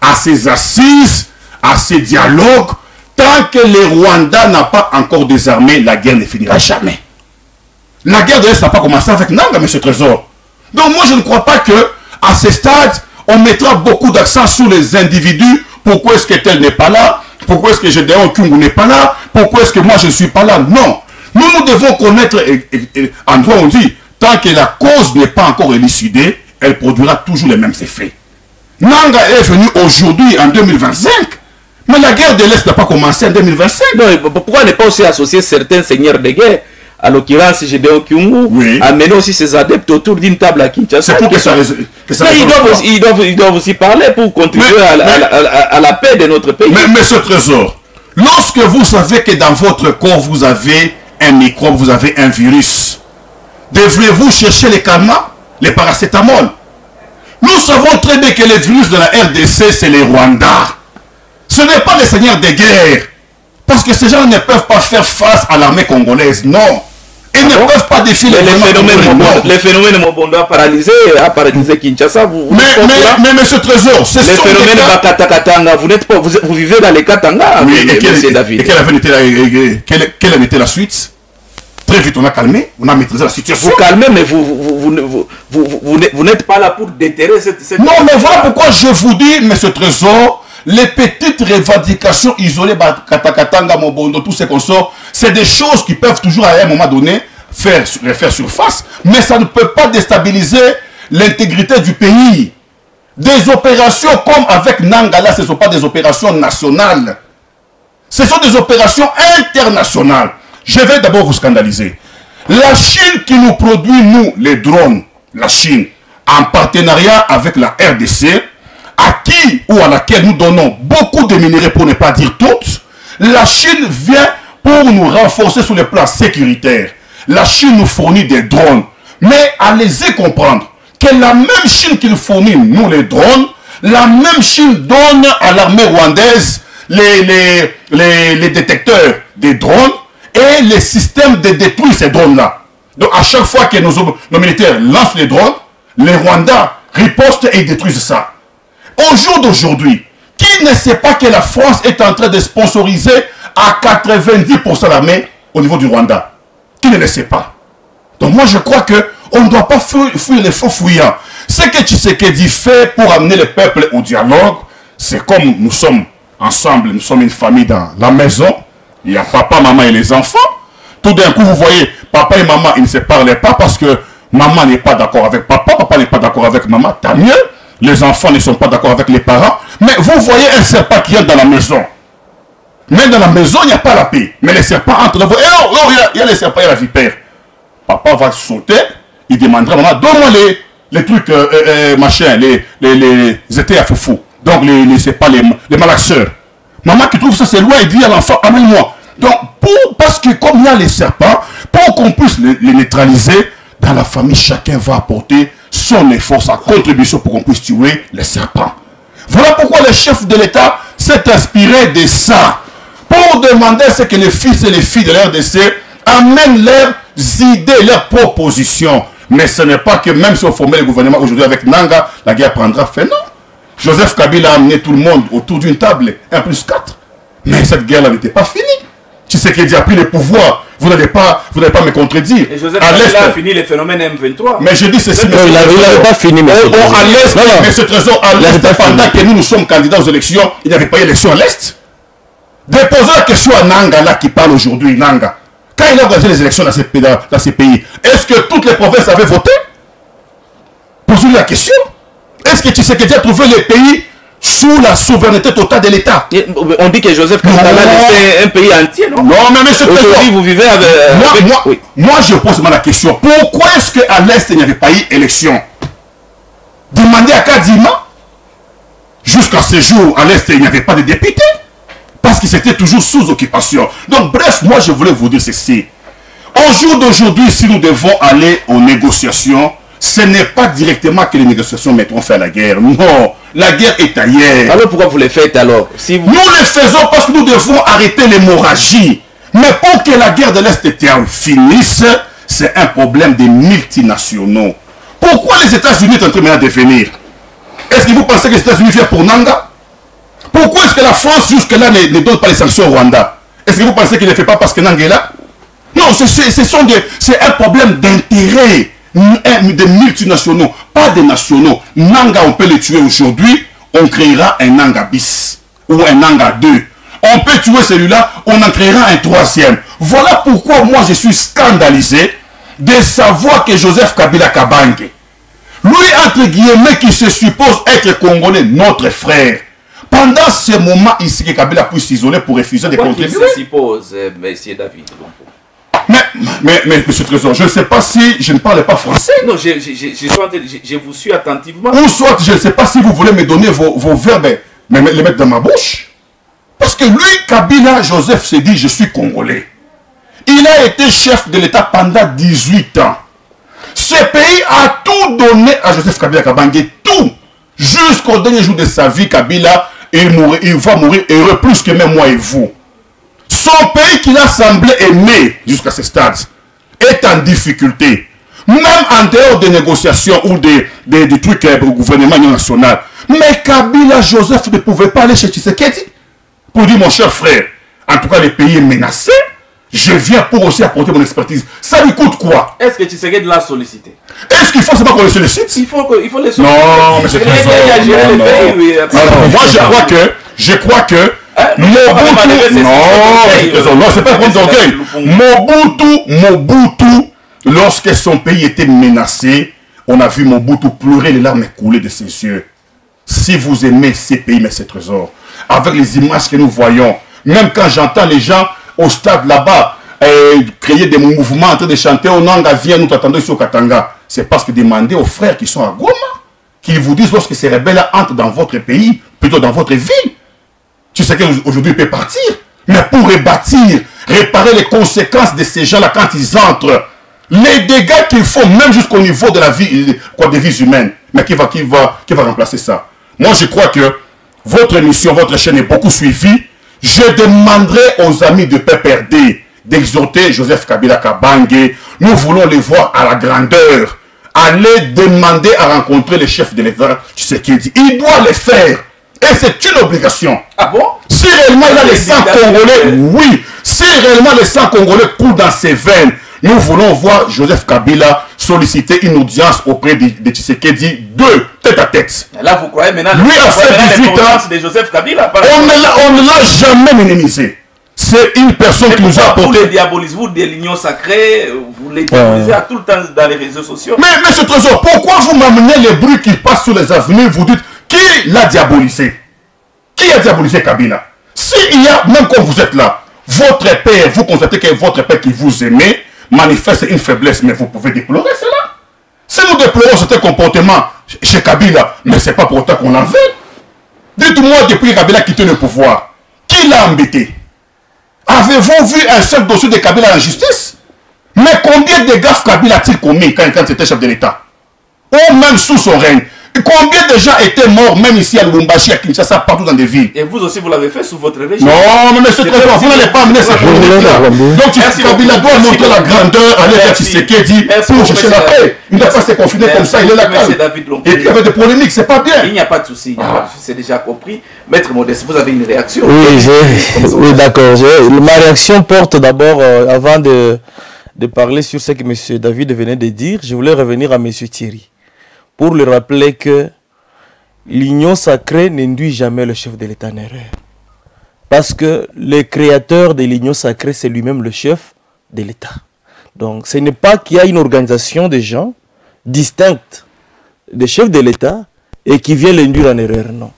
à ces assises, à ces dialogues, tant que le Rwanda n'a pas encore désarmé, la guerre ne finira jamais. La guerre de l'Est n'a pas commencé avec Nanga, M. Trésor. Donc moi, je ne crois pas que à ce stade, on mettra beaucoup d'accent sur les individus. Pourquoi est-ce que tel n'est pas là? Pourquoi est-ce que Gédéon Kyungu n'est pas là? Pourquoi est-ce que moi je ne suis pas là? Non. Nous devons connaître, en droit on dit, tant que la cause n'est pas encore élucidée, elle produira toujours les mêmes effets. Nanga est venu aujourd'hui, en 2025, mais la guerre de l'Est n'a pas commencé en 2025. Non, pourquoi ne pas aussi associer certains seigneurs de guerre, à l'occurrence Gédéon Kyungu, oui, amener aussi ses adeptes autour d'une table à Kinshasa? C'est pour que ça ils doivent aussi parler pour contribuer à la paix de notre pays. Mais Monsieur Trésor, lorsque vous savez que dans votre corps vous avez un microbe, vous avez un virus, devriez-vous chercher les calmants, les paracétamol? Nous savons très bien que les virus de la RDC, c'est les Rwandais. Ce n'est pas les seigneurs de guerre. Parce que ces gens ne peuvent pas faire face à l'armée congolaise, non. Ils ne peuvent pas défiler les phénomènes Mobondo a paralysé Kinshasa. Mais monsieur Trésor, c'est les phénomènes Bakatakatanga, vous vivez dans les Katanga. Oui, et quelle en était la suite? Très vite, on a calmé, on a maîtrisé la situation. Vous calmez, mais vous n'êtes pas là pour déterrer cette... Non, mais voilà pourquoi je vous dis, monsieur Trésor, les petites revendications isolées, Katakatanga, Mobondo, tout ce qu'on sort, c'est des choses qui peuvent toujours à un moment donné faire surface, mais ça ne peut pas déstabiliser l'intégrité du pays. Des opérations comme avec Nangala, ce ne sont pas des opérations nationales. Ce sont des opérations internationales. Je vais d'abord vous scandaliser. La Chine qui nous produit, nous, les drones, la Chine, en partenariat avec la RDC, à qui ou à laquelle nous donnons beaucoup de minerais, pour ne pas dire toutes, la Chine vient pour nous renforcer sur le plan sécuritaire. La Chine nous fournit des drones. Mais allez-y comprendre que la même Chine qui nous fournit, nous, les drones, la même Chine donne à l'armée rwandaise les détecteurs des drones et les systèmes de détruire ces drones-là. Donc à chaque fois que nos militaires lancent les drones, les Rwandais ripostent et détruisent ça. Au jour d'aujourd'hui, qui ne sait pas que la France est en train de sponsoriser à 90% l'armée au niveau du Rwanda? Qui ne le sait pas? Donc moi je crois qu'on ne doit pas fuir les faux fuyants. Ce que Tshisekedi fait pour amener le peuple au dialogue, c'est comme nous sommes ensemble, nous sommes une famille dans la maison, il y a papa, maman et les enfants. Tout d'un coup vous voyez, papa et maman ils ne se parlent pas parce que maman n'est pas d'accord avec papa, papa n'est pas d'accord avec maman, tant mieux. Les enfants ne sont pas d'accord avec les parents. Mais vous voyez un serpent qui est dans la maison. Même dans la maison, il n'y a pas la paix. Mais les serpents entrent là. Il y a les serpents et la vipère. Papa va sauter, il demandera à maman, donne-moi les trucs, machin, les étés à foufou. Donc, c'est pas les malaxeurs. Maman qui trouve ça, c'est loin, il dit à l'enfant, amène-moi. Donc, parce que comme il y a les serpents, pour qu'on puisse les neutraliser, dans la famille, chacun va apporter son effort, sa contribution pour qu'on puisse tuer les serpents. Voilà pourquoi le chef de l'État s'est inspiré de ça. Pour demander ce que les fils et les filles de l'RDC amènent leurs idées, leurs propositions. Mais ce n'est pas que même si on formait le gouvernement aujourd'hui avec Nanga, la guerre prendra fin. Non. Joseph Kabila a amené tout le monde autour d'une table, 1+4. Mais cette guerre-là n'était pas finie. Tu sais qu'il a pris le pouvoir. Vous n'allez pas me contredire. Et Joseph Kabila a fini les phénomènes M23. Mais je dis ceci. Il n'avait pas fini. À l'Est, mais ce trésor, à l'Est, pendant que nous sommes candidats aux élections, il n'y avait pas d'élection à l'Est. Déposez la question à Nanga, là, qui parle aujourd'hui, Nanga. Quand il a organisé les élections dans ces pays, est-ce que toutes les provinces avaient voté? Posez-lui la question. Est-ce que Tshisekedi a trouvé les pays sous la souveraineté totale de l'État? On dit que Joseph Kabila a laissé un pays entier, non? Non, mais monsieur le Président, vous vivez avec... Moi, je pose la question. Pourquoi est-ce qu'à l'Est, il n'y avait pas eu élection? Demandez à Kadima. Jusqu'à ce jour, à l'Est, il n'y avait pas de députés. Parce que c'était toujours sous occupation. Donc, bref, moi, je voulais vous dire ceci. Au jour d'aujourd'hui, si nous devons aller aux négociations, ce n'est pas directement que les négociations mettront fin à la guerre. Non, la guerre est ailleurs. Alors, pourquoi vous les faites alors? Nous les faisons parce que nous devons arrêter l'hémorragie. Mais pour que la guerre de l'Est finisse, c'est un problème des multinationaux. Pourquoi les États-Unis sont en train de venir? Est-ce que vous pensez que les États-Unis viennent pour Nanga? Pourquoi est-ce que la France jusque-là ne donne pas les sanctions au Rwanda? Est-ce que vous pensez qu'il ne fait pas parce que Nanga est là? Non, c'est un problème d'intérêt des multinationaux, pas des nationaux. Nanga, on peut le tuer aujourd'hui, on créera un Nanga bis ou un Nanga 2. On peut tuer celui-là, on en créera un troisième. Voilà pourquoi moi je suis scandalisé de savoir que Joseph Kabila Kabange, lui entre guillemets qui se suppose être congolais, notre frère, pendant ce moment ici que Kabila puisse s'isoler pour refuser de contribuer. Qui se suppose, monsieur David? Mais monsieur Trésor, je ne sais pas si je ne parle pas français. Non, je vous suis attentivement. Ou soit, je ne sais pas si vous voulez me donner vos verbes, mais les mettre dans ma bouche. Parce que lui, Kabila Joseph s'est dit, je suis congolais. Il a été chef de l'État pendant 18 ans. Ce pays a tout donné à Joseph Kabila Kabange, tout. Jusqu'au dernier jour de sa vie, Kabila, il va mourir heureux plus que même moi et vous. Son pays qu'il a semblé aimer jusqu'à ce stade est en difficulté. Même en dehors des négociations ou des trucs au gouvernement national. Mais Kabila Joseph ne pouvait pas aller chez Tshisekedi pour dire, mon cher frère, en tout cas le pays est menacé, je viens pour aussi apporter mon expertise. Ça lui coûte quoi? Est-ce que Tshisekedi l'a sollicité? Est-ce qu'il faut seulement qu'on le sollicite? Il faut les solliciter. Non, mais c'est très moi, je crois que Mobutu, non, c'est pas un d'orgueil. Mobutu, lorsque son pays était menacé, on a vu Mobutu pleurer, les larmes couler de ses yeux. Si vous aimez ces pays, mais ces trésors, avec les images que nous voyons, même quand j'entends les gens au stade là-bas créer des mouvements en train de chanter au Nanga, viens, nous t'attendons ici au Katanga, c'est parce que demandez aux frères qui sont à Goma, qu'ils vous disent lorsque ces rebelles entrent dans votre pays, plutôt dans votre ville. Tu sais qu'aujourd'hui, il peut partir. Mais pour rebâtir, réparer les conséquences de ces gens-là quand ils entrent, les dégâts qu'ils font, même jusqu'au niveau de la vie, des vies humaines, mais qui va remplacer ça? Moi, je crois que votre émission, votre chaîne est beaucoup suivie. Je demanderai aux amis de PPRD d'exhorter Joseph Kabila Kabange. Nous voulons les voir à la grandeur. Allez demander à rencontrer le chef de l'État. Tu sais qu'il dit, il doit le faire. Et c'est une obligation. Ah bon? Si réellement il a les sangs congolais, oui. Si réellement les sangs congolais coulent dans ses veines, nous voulons voir Joseph Kabila solliciter une audience auprès de Tshisekedi, tête à tête. Là, vous croyez maintenant lui a fait 18 ans. De Joseph Kabila, on ne l'a jamais minimisé. diabolisé une personne qui nous a apporté. Vous les diabolisez, vous de l'Union Sacrée, vous les diabolisez à tout le temps dans les réseaux sociaux. Mais ce trésor, pourquoi vous m'amenez les bruits qui passent sur les avenues, vous dites qui l'a diabolisé? Qui a diabolisé Kabila? S'il y a, même quand vous êtes là, votre père, vous constatez que votre père qui vous aimait manifeste une faiblesse, mais vous pouvez déplorer cela. Si nous déplorons ce comportement chez Kabila, mais ce n'est pas pour autant qu'on en veut. Dites-moi, depuis que Kabila a quitté le pouvoir, qui l'a embêté? Avez-vous vu un seul dossier de Kabila en justice? Mais combien de gaffes Kabila a-t-il commis quand c'était chef de l'État? Ou même sous son règne? Combien de gens étaient morts, même ici à Lubumbashi, à Kinshasa, partout dans des villes? Et vous aussi, vous l'avez fait sous votre régime? Non, mais ce trésor, vous n'allez pas amener ces polémiques-là. Donc, Kabila doit montrer la grandeur à l'état Tshisekedi pour chercher la paix. Il ne doit pas se confiner comme ça, il est là calme. Et puis, avec des polémiques, c'est pas bien. Il n'y a pas de souci, c'est déjà compris. Maître Modeste, vous avez une réaction? Oui, d'accord. Ma réaction porte d'abord, avant de parler sur ce que M. David venait de dire, je voulais revenir à M. Thierry, pour lui rappeler que l'union sacrée n'induit jamais le chef de l'État en erreur. Parce que le créateur de l'union sacrée, c'est lui-même le chef de l'État. Donc ce n'est pas qu'il y a une organisation de gens distincte des chefs de l'État et qui vient l'induire en erreur, non.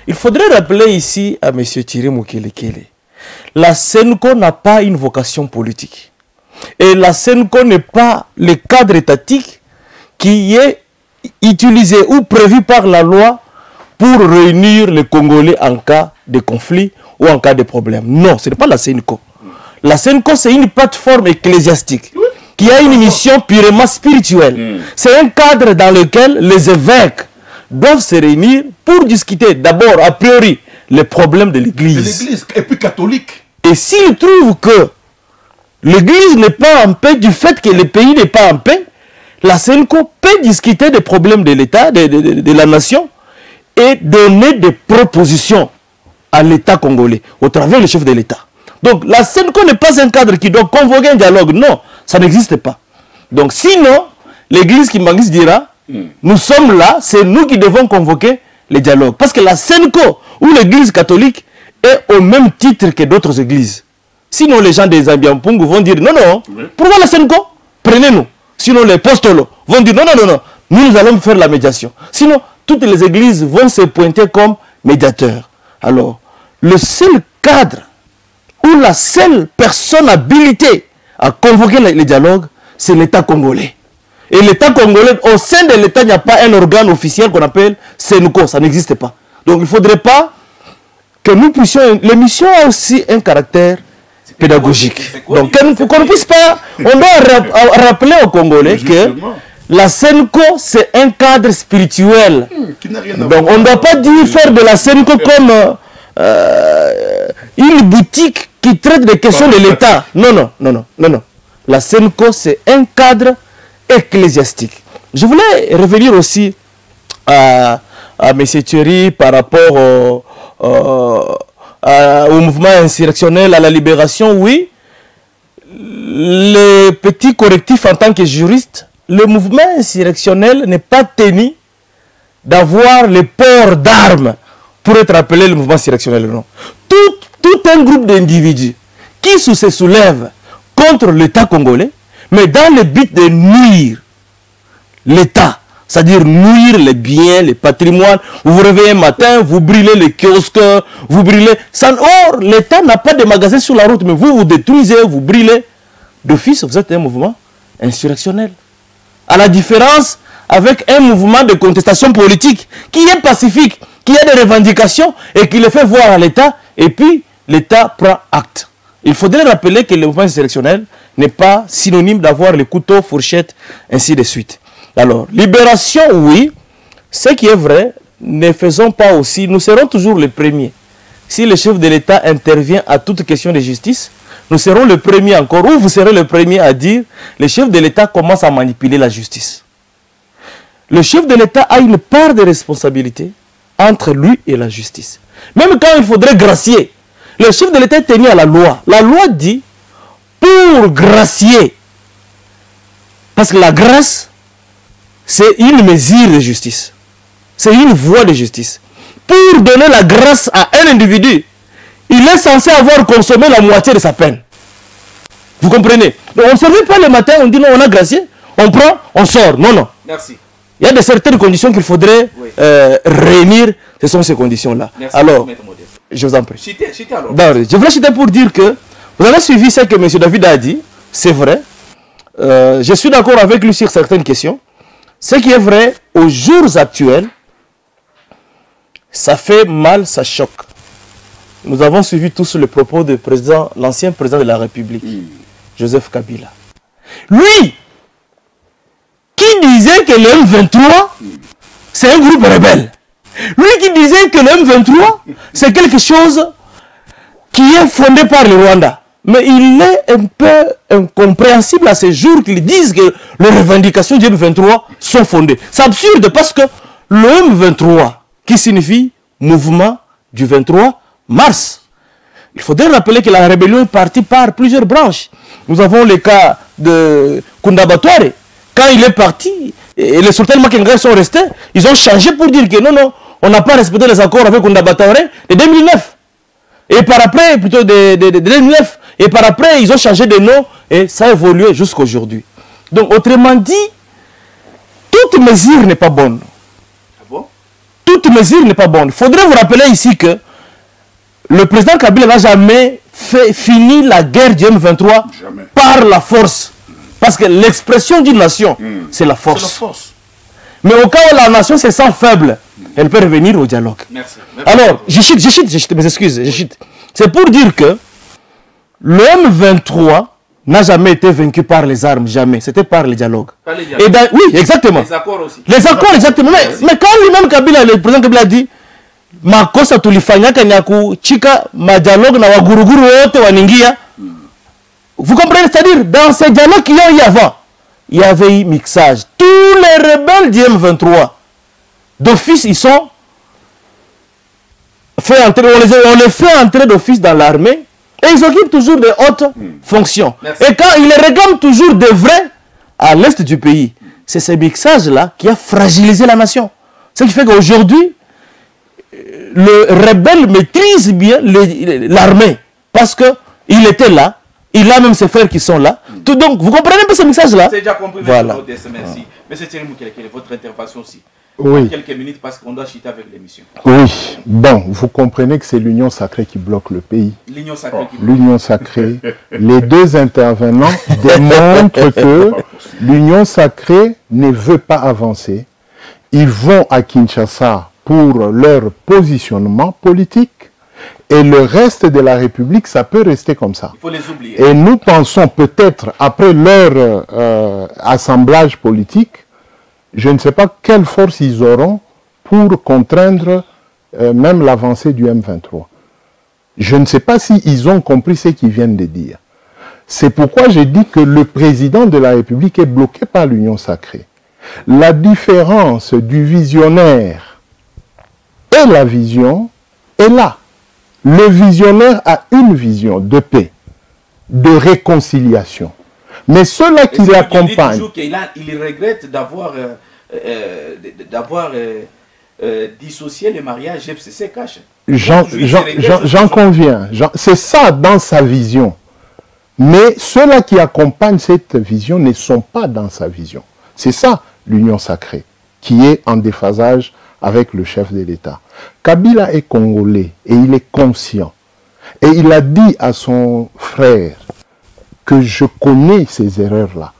Il faudrait rappeler ici à M. Thierry Mukelekele, la SENCO n'a pas une vocation politique. Et la SENCO n'est pas le cadre étatique qui est utilisé ou prévu par la loi pour réunir les Congolais en cas de conflit ou en cas de problème. Non, ce n'est pas la SENCO. La SENCO, c'est une plateforme ecclésiastique qui a une mission purement spirituelle. C'est un cadre dans lequel les évêques doivent se réunir pour discuter d'abord, a priori, les problèmes de l'Église. De l'Église, et puis catholique. Et s'ils trouvent que l'Église n'est pas en paix du fait que le pays n'est pas en paix, la SENCO peut discuter des problèmes de l'État, de la nation, et donner des propositions à l'État congolais, au travers du chef de l'État. Donc la SENCO n'est pas un cadre qui doit convoquer un dialogue. Non, ça n'existe pas. Donc sinon, l'Église qui m'anglise dira, nous sommes là, c'est nous qui devons convoquer les dialogues. Parce que la SENCO ou l'Église catholique est au même titre que d'autres églises. Sinon, les gens des Ambiampungu vont dire, non, non, pourquoi la SENCO? Prenez-nous. Sinon, les postolos vont dire, non, non, non, non, nous allons faire la médiation. Sinon, toutes les églises vont se pointer comme médiateurs. Alors, le seul cadre ou la seule personne habilitée à convoquer les dialogues, c'est l'État congolais. Et l'État congolais, au sein de l'État, il n'y a pas un organe officiel qu'on appelle SENCO, ça n'existe pas. Donc, il ne faudrait pas que nous puissions... L'émission a aussi un caractère pédagogique. Donc, qu'on ne puisse pas... On doit rappeler aux Congolais que la SENCO, c'est un cadre spirituel. Donc, on ne doit pas dire faire de la SENCO comme une boutique qui traite des questions de l'État. Non, non, non, non, non, non. La SENCO, c'est un cadre ecclésiastique. Je voulais revenir aussi à M. Thierry par rapport au mouvement insurrectionnel, à la libération. Oui, les petits correctifs en tant que juriste, le mouvement insurrectionnel n'est pas tenu d'avoir le port d'armes pour être appelé le mouvement insurrectionnel. Non. Tout un groupe d'individus qui se soulèvent contre l'État congolais, mais dans le but de nuire l'État, c'est-à-dire nuire les biens, les patrimoines. Vous vous réveillez un matin, vous brûlez les kiosques, vous brûlez... Or, l'État n'a pas de magasins sur la route, mais vous détruisez, vous brûlez. D'office, vous êtes un mouvement insurrectionnel. À la différence avec un mouvement de contestation politique qui est pacifique, qui a des revendications et qui le fait voir à l'État, et puis l'État prend acte. Il faudrait rappeler que le mouvement insurrectionnel n'est pas synonyme d'avoir les couteaux, fourchettes, ainsi de suite. Alors, libération, oui, ce qui est vrai, ne faisons pas aussi, nous serons toujours les premiers. Si le chef de l'État intervient à toute question de justice, nous serons les premiers encore, ou vous serez les premiers à dire, le chef de l'État commence à manipuler la justice. Le chef de l'État a une part de responsabilité entre lui et la justice. Même quand il faudrait gracier, le chef de l'État est tenu à la loi. La loi dit, pour gracier, parce que la grâce, c'est une mesure de justice. C'est une voie de justice. Pour donner la grâce à un individu, il est censé avoir consommé la moitié de sa peine. Vous comprenez? Donc on ne se réveille pas le matin, on dit non, on a gracié, on prend, on sort. Non, non. Merci. Il y a de certaines conditions qu'il faudrait réunir. Ce sont ces conditions-là. Alors, je vous en prie. Citez alors. Je voulais citer pour dire que vous avez suivi ce que M. David a dit. C'est vrai. Je suis d'accord avec lui sur certaines questions. Ce qui est vrai, aux jours actuels, ça fait mal, ça choque. Nous avons suivi tous le propos de l'ancien président de la République, Joseph Kabila. Lui, qui disait que le M23, c'est un groupe rebelle. Lui qui disait que le M23, c'est quelque chose qui est fondé par le Rwanda. Mais il est un peu incompréhensible à ce jour qu'ils disent que les revendications du M23 sont fondées. C'est absurde parce que le M23, qui signifie mouvement du 23 mars, il faudrait rappeler que la rébellion est partie par plusieurs branches. Nous avons le cas de Kundabatware. Quand il est parti, et les sultans Makenga sont restés, ils ont changé pour dire que non, non, on n'a pas respecté les accords avec Kundabatware de 2009. Et par après, plutôt de 2009, et par après, ils ont changé de nom et ça a évolué jusqu'à aujourd'hui. Donc, autrement dit, toute mesure n'est pas bonne. Ah bon? Toute mesure n'est pas bonne. Il faudrait vous rappeler ici que le président Kabila n'a jamais fini la guerre du M23 par la force. Parce que l'expression d'une nation, c'est la force. Mais au cas où la nation se sent faible, elle peut revenir au dialogue. Merci. Alors, je chute, mes excuses, je chute. C'est pour dire que le M23 n'a jamais été vaincu par les armes, jamais. C'était par le dialogue. Par les dialogues. Et oui, exactement. Les accords aussi. Les accords, exactement. Mais quand lui-même Kabila, le président Kabila a dit, makosa tulifanyaka nyaku chika ma dialogue na waguruguru wote waningia. Vous comprenez? C'est-à-dire, dans ces dialogues qu'il y a eu avant, il y avait eu mixage. Tous les rebelles du M23, d'office, ils sont fait entrer, on les fait entrer d'office dans l'armée et ils occupent toujours de hautes fonctions. Merci. Et quand ils les réclament toujours de vrai à l'est du pays, c'est ce mixage-là qui a fragilisé la nation. Ce qui fait qu'aujourd'hui, le rebelle maîtrise bien l'armée parce qu'il était là, il a même ses frères qui sont là. Donc, vous comprenez un peu ce message-là? C'est déjà compris, voilà. Merci. Monsieur Thierry Moukele, votre intervention aussi. Oui. Quelques minutes parce qu'on doit chuter avec l'émission. Oui. Bon, vous comprenez que c'est l'union sacrée qui bloque le pays. L'union sacrée qui bloque. L'union sacrée. Les deux intervenants démontrent que l'union sacrée ne veut pas avancer. Ils vont à Kinshasa pour leur positionnement politique. Et le reste de la République, ça peut rester comme ça. Il faut les oublier. Et nous pensons peut-être, après leur assemblage politique, je ne sais pas quelle force ils auront pour contraindre même l'avancée du M23. Je ne sais pas s'ils ont compris ce qu'ils viennent de dire. C'est pourquoi j'ai dit que le président de la République est bloqué par l'union sacrée. La différence du visionnaire et la vision est là. Le visionnaire a une vision de paix, de réconciliation. Mais ceux-là qui l'accompagnent... Il regrette d'avoir dissocié le mariage FCC-Cash. J'en conviens. C'est ça dans sa vision. Mais ceux-là qui accompagnent cette vision ne sont pas dans sa vision. C'est ça l'union sacrée, qui est en déphasage avec le chef de l'État. Kabila est congolais et il est conscient. Et il a dit à son frère que je connais ces erreurs-là.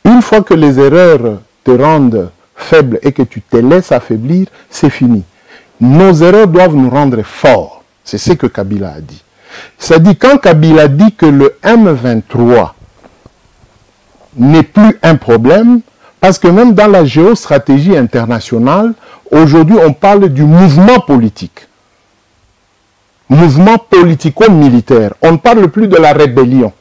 Une fois que les erreurs te rendent faible et que tu te laisses affaiblir, c'est fini. Nos erreurs doivent nous rendre forts. C'est ce que Kabila a dit. C'est-à-dire quand Kabila dit que le M23 n'est plus un problème, parce que même dans la géostratégie internationale, aujourd'hui, on parle du mouvement politique. Mouvement politico-militaire. On ne parle plus de la rébellion.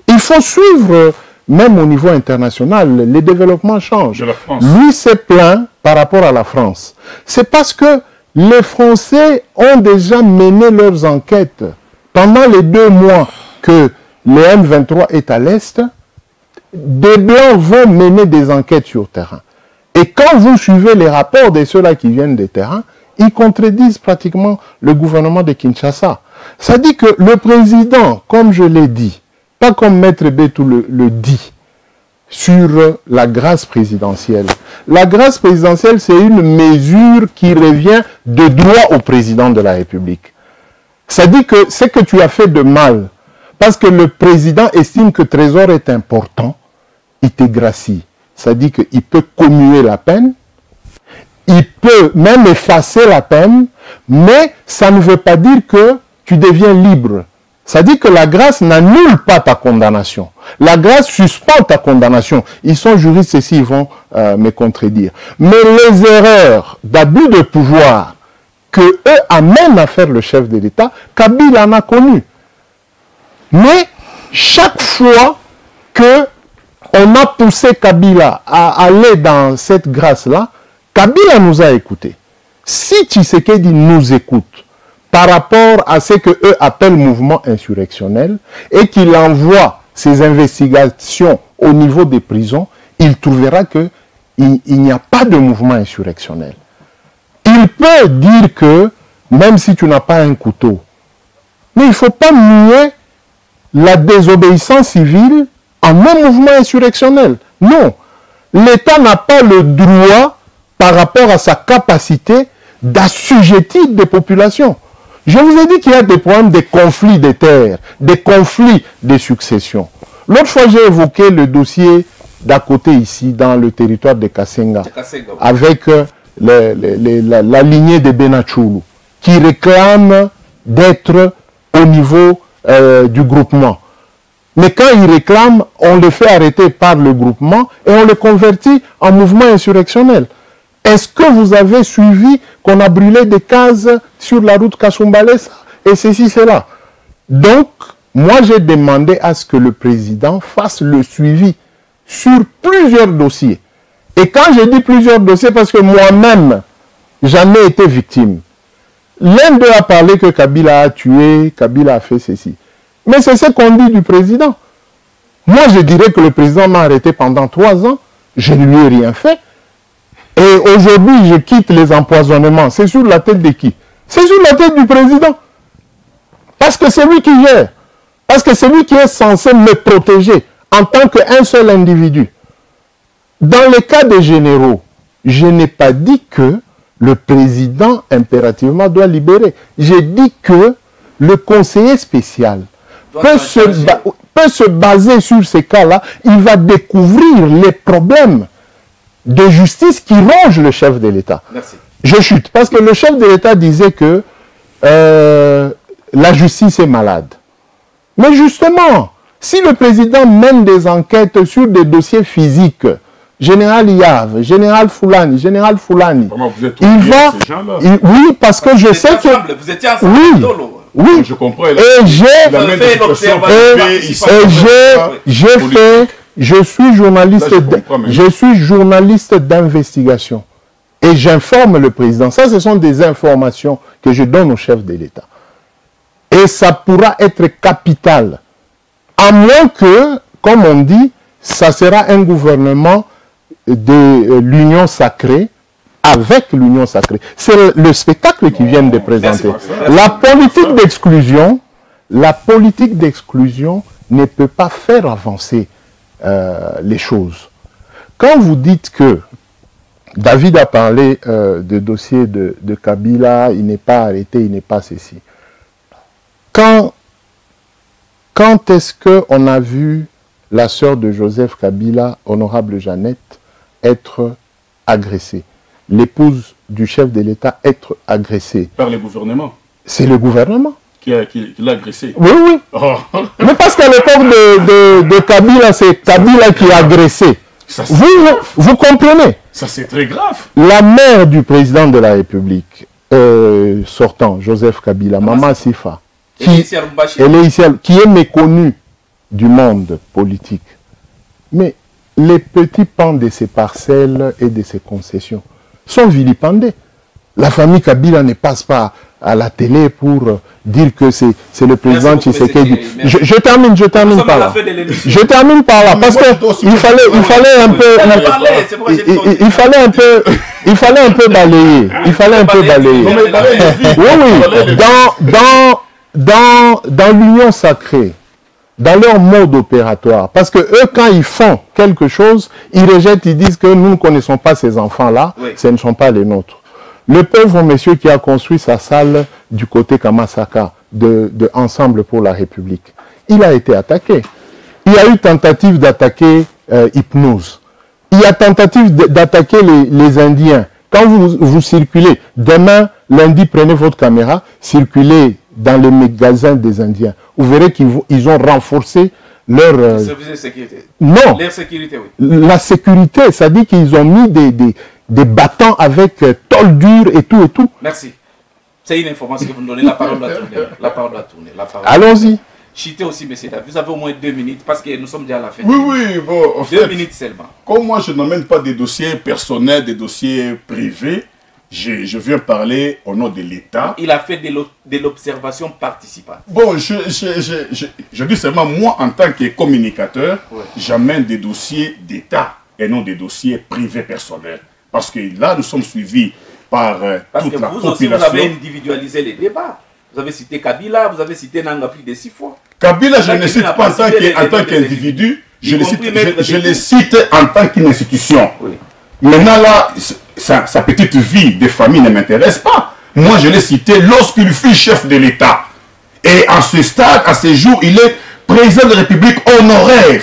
Il faut suivre, même au niveau international, les développements changent. Lui s'est plaint par rapport à la France. C'est parce que les Français ont déjà mené leurs enquêtes. Pendant les 2 mois que le M23 est à l'Est, des Blancs vont mener des enquêtes sur terrain. Et quand vous suivez les rapports de ceux-là qui viennent des terrains, ils contredisent pratiquement le gouvernement de Kinshasa. Ça dit que le président, comme je l'ai dit, pas comme Maître Betou le dit, sur la grâce présidentielle. La grâce présidentielle, c'est une mesure qui revient de droit au président de la République. Ça dit que ce que tu as fait de mal, parce que le président estime que Trésor est important, il te gracie. Ça dit qu'il peut commuer la peine, il peut même effacer la peine, mais ça ne veut pas dire que tu deviens libre. Ça dit que la grâce n'annule pas ta condamnation. La grâce suspend ta condamnation. Ils sont juristes ici, ils vont me contredire. Mais les erreurs d'abus de pouvoir que eux amènent à faire le chef de l'État, Kabila en a connu. Mais chaque fois que on a poussé Kabila à aller dans cette grâce-là, Kabila nous a écoutés. Si Tshisekedi nous écoute, par rapport à ce qu'eux appellent mouvement insurrectionnel et qu'il envoie ses investigations au niveau des prisons, il trouvera qu'il n'y a pas de mouvement insurrectionnel. Il peut dire que, même si tu n'as pas un couteau, mais il ne faut pas nier la désobéissance civile en un mouvement insurrectionnel. Non, l'État n'a pas le droit, par rapport à sa capacité, d'assujettir des populations. Je vous ai dit qu'il y a des problèmes de conflits de terres, des conflits de succession. L'autre fois, j'ai évoqué le dossier d'à côté ici, dans le territoire de Kasenga, avec la lignée de Benachulu, qui réclame d'être au niveau du groupement. Mais quand ils réclament, on les fait arrêter par le groupement et on les convertit en mouvement insurrectionnel. Est-ce que vous avez suivi qu'on a brûlé des cases sur la route Kasumbalesa et ceci, cela? Donc, moi j'ai demandé à ce que le président fasse le suivi sur plusieurs dossiers. Et quand je dis plusieurs dossiers, parce que moi-même, j'en ai été victime. L'un d'eux a parlé que Kabila a tué, Kabila a fait ceci. Mais c'est ce qu'on dit du président. Moi, je dirais que le président m'a arrêté pendant 3 ans. Je ne lui ai rien fait. Et aujourd'hui, je quitte les empoisonnements. C'est sur la tête de qui? C'est sur la tête du président. Parce que c'est lui qui gère. Parce que c'est lui qui est censé me protéger en tant qu'un seul individu. Dans les cas des généraux, je n'ai pas dit que le président impérativement doit libérer. J'ai dit que le conseiller spécial peut se baser sur ces cas-là. Il va découvrir les problèmes de justice qui ronge le chef de l'État. Je chute, parce que le chef de l'État disait que la justice est malade. Mais justement, si le président mène des enquêtes sur des dossiers physiques, Général Yav, Général Foulani, il va... oui, parce que je sais que... Vous étiez ensemble. Oui, oui. Je comprends. Et je suis journaliste d'investigation et j'informe le président. Ça, ce sont des informations que je donne au chef de l'État. Et ça pourra être capital. À moins que, comme on dit, ça sera un gouvernement de l'union sacrée avec l'union sacrée. C'est le spectacle qu'ils viennent de présenter. La politique d'exclusion ne peut pas faire avancer les choses. Quand vous dites que David a parlé de dossier de Kabila, il n'est pas arrêté, il n'est pas ceci. Quand est-ce qu'on a vu la sœur de Joseph Kabila, honorable Jeannette, être agressée? L'épouse du chef de l'État être agressée. Par le gouvernement. C'est le gouvernement. Qui l'a agressé. Oui, oui. Oh. Mais parce qu'à l'époque de Kabila, c'est Kabila qui a agressé. Vous comprenez? Ça, c'est très grave. La mère du président de la République sortant, Joseph Kabila, Maman Sifa, qui est méconnue du monde politique. Mais les petits pans de ces parcelles et de ces concessions sont vilipendés. La famille Kabila ne passe pas à la télé pour dire que c'est le président Tshisekedi. Je termine par là. Je termine par là parce que il fallait un peu balayer. Il fallait un peu balayer. Oui, dans l'union sacrée, dans leur mode opératoire. Parce que eux, quand ils font quelque chose, ils rejettent, ils disent que nous ne connaissons pas ces enfants-là, ce ne sont pas les nôtres. Le pauvre monsieur qui a construit sa salle du côté Kamasaka, de Ensemble pour la République, il a été attaqué. Il y a eu tentative d'attaquer Hypnose. Il y a tentative d'attaquer les Indiens. Quand vous circulez, demain, lundi, prenez votre caméra, circulez dans les magasins des Indiens. Vous verrez qu'ils ont renforcé leur... service de sécurité. Non. Leur sécurité, oui. La sécurité, ça dit qu'ils ont mis des bâtons avec tôle dure et tout et tout. Merci. C'est une information que vous nous donnez. La parole doit tourner. Allons-y. Chitez aussi, messieurs. Vous avez au moins 2 minutes parce que nous sommes déjà à la fin. Oui, bon. En 2 minutes seulement. Comme moi, je n'emmène pas des dossiers personnels, des dossiers privés. Je viens parler au nom de l'État. Il a fait de l'observation participative. Bon, je dis seulement, moi, en tant que communicateur, j'amène des dossiers d'État et non des dossiers privés personnels. Parce que là, nous sommes suivis par toute la population. Parce que vous aussi, vous avez individualisé les débats. Vous avez cité Kabila, vous avez cité Nanga plus de 6 fois. Kabila, je ne le cite pas en tant qu'individu, je le cite en tant qu'une institution. Oui. Maintenant, là, sa petite vie de famille ne m'intéresse pas. Moi, je l'ai cité lorsqu'il fut chef de l'État. Et à ce stade, à ce jour, il est président de la République honoraire.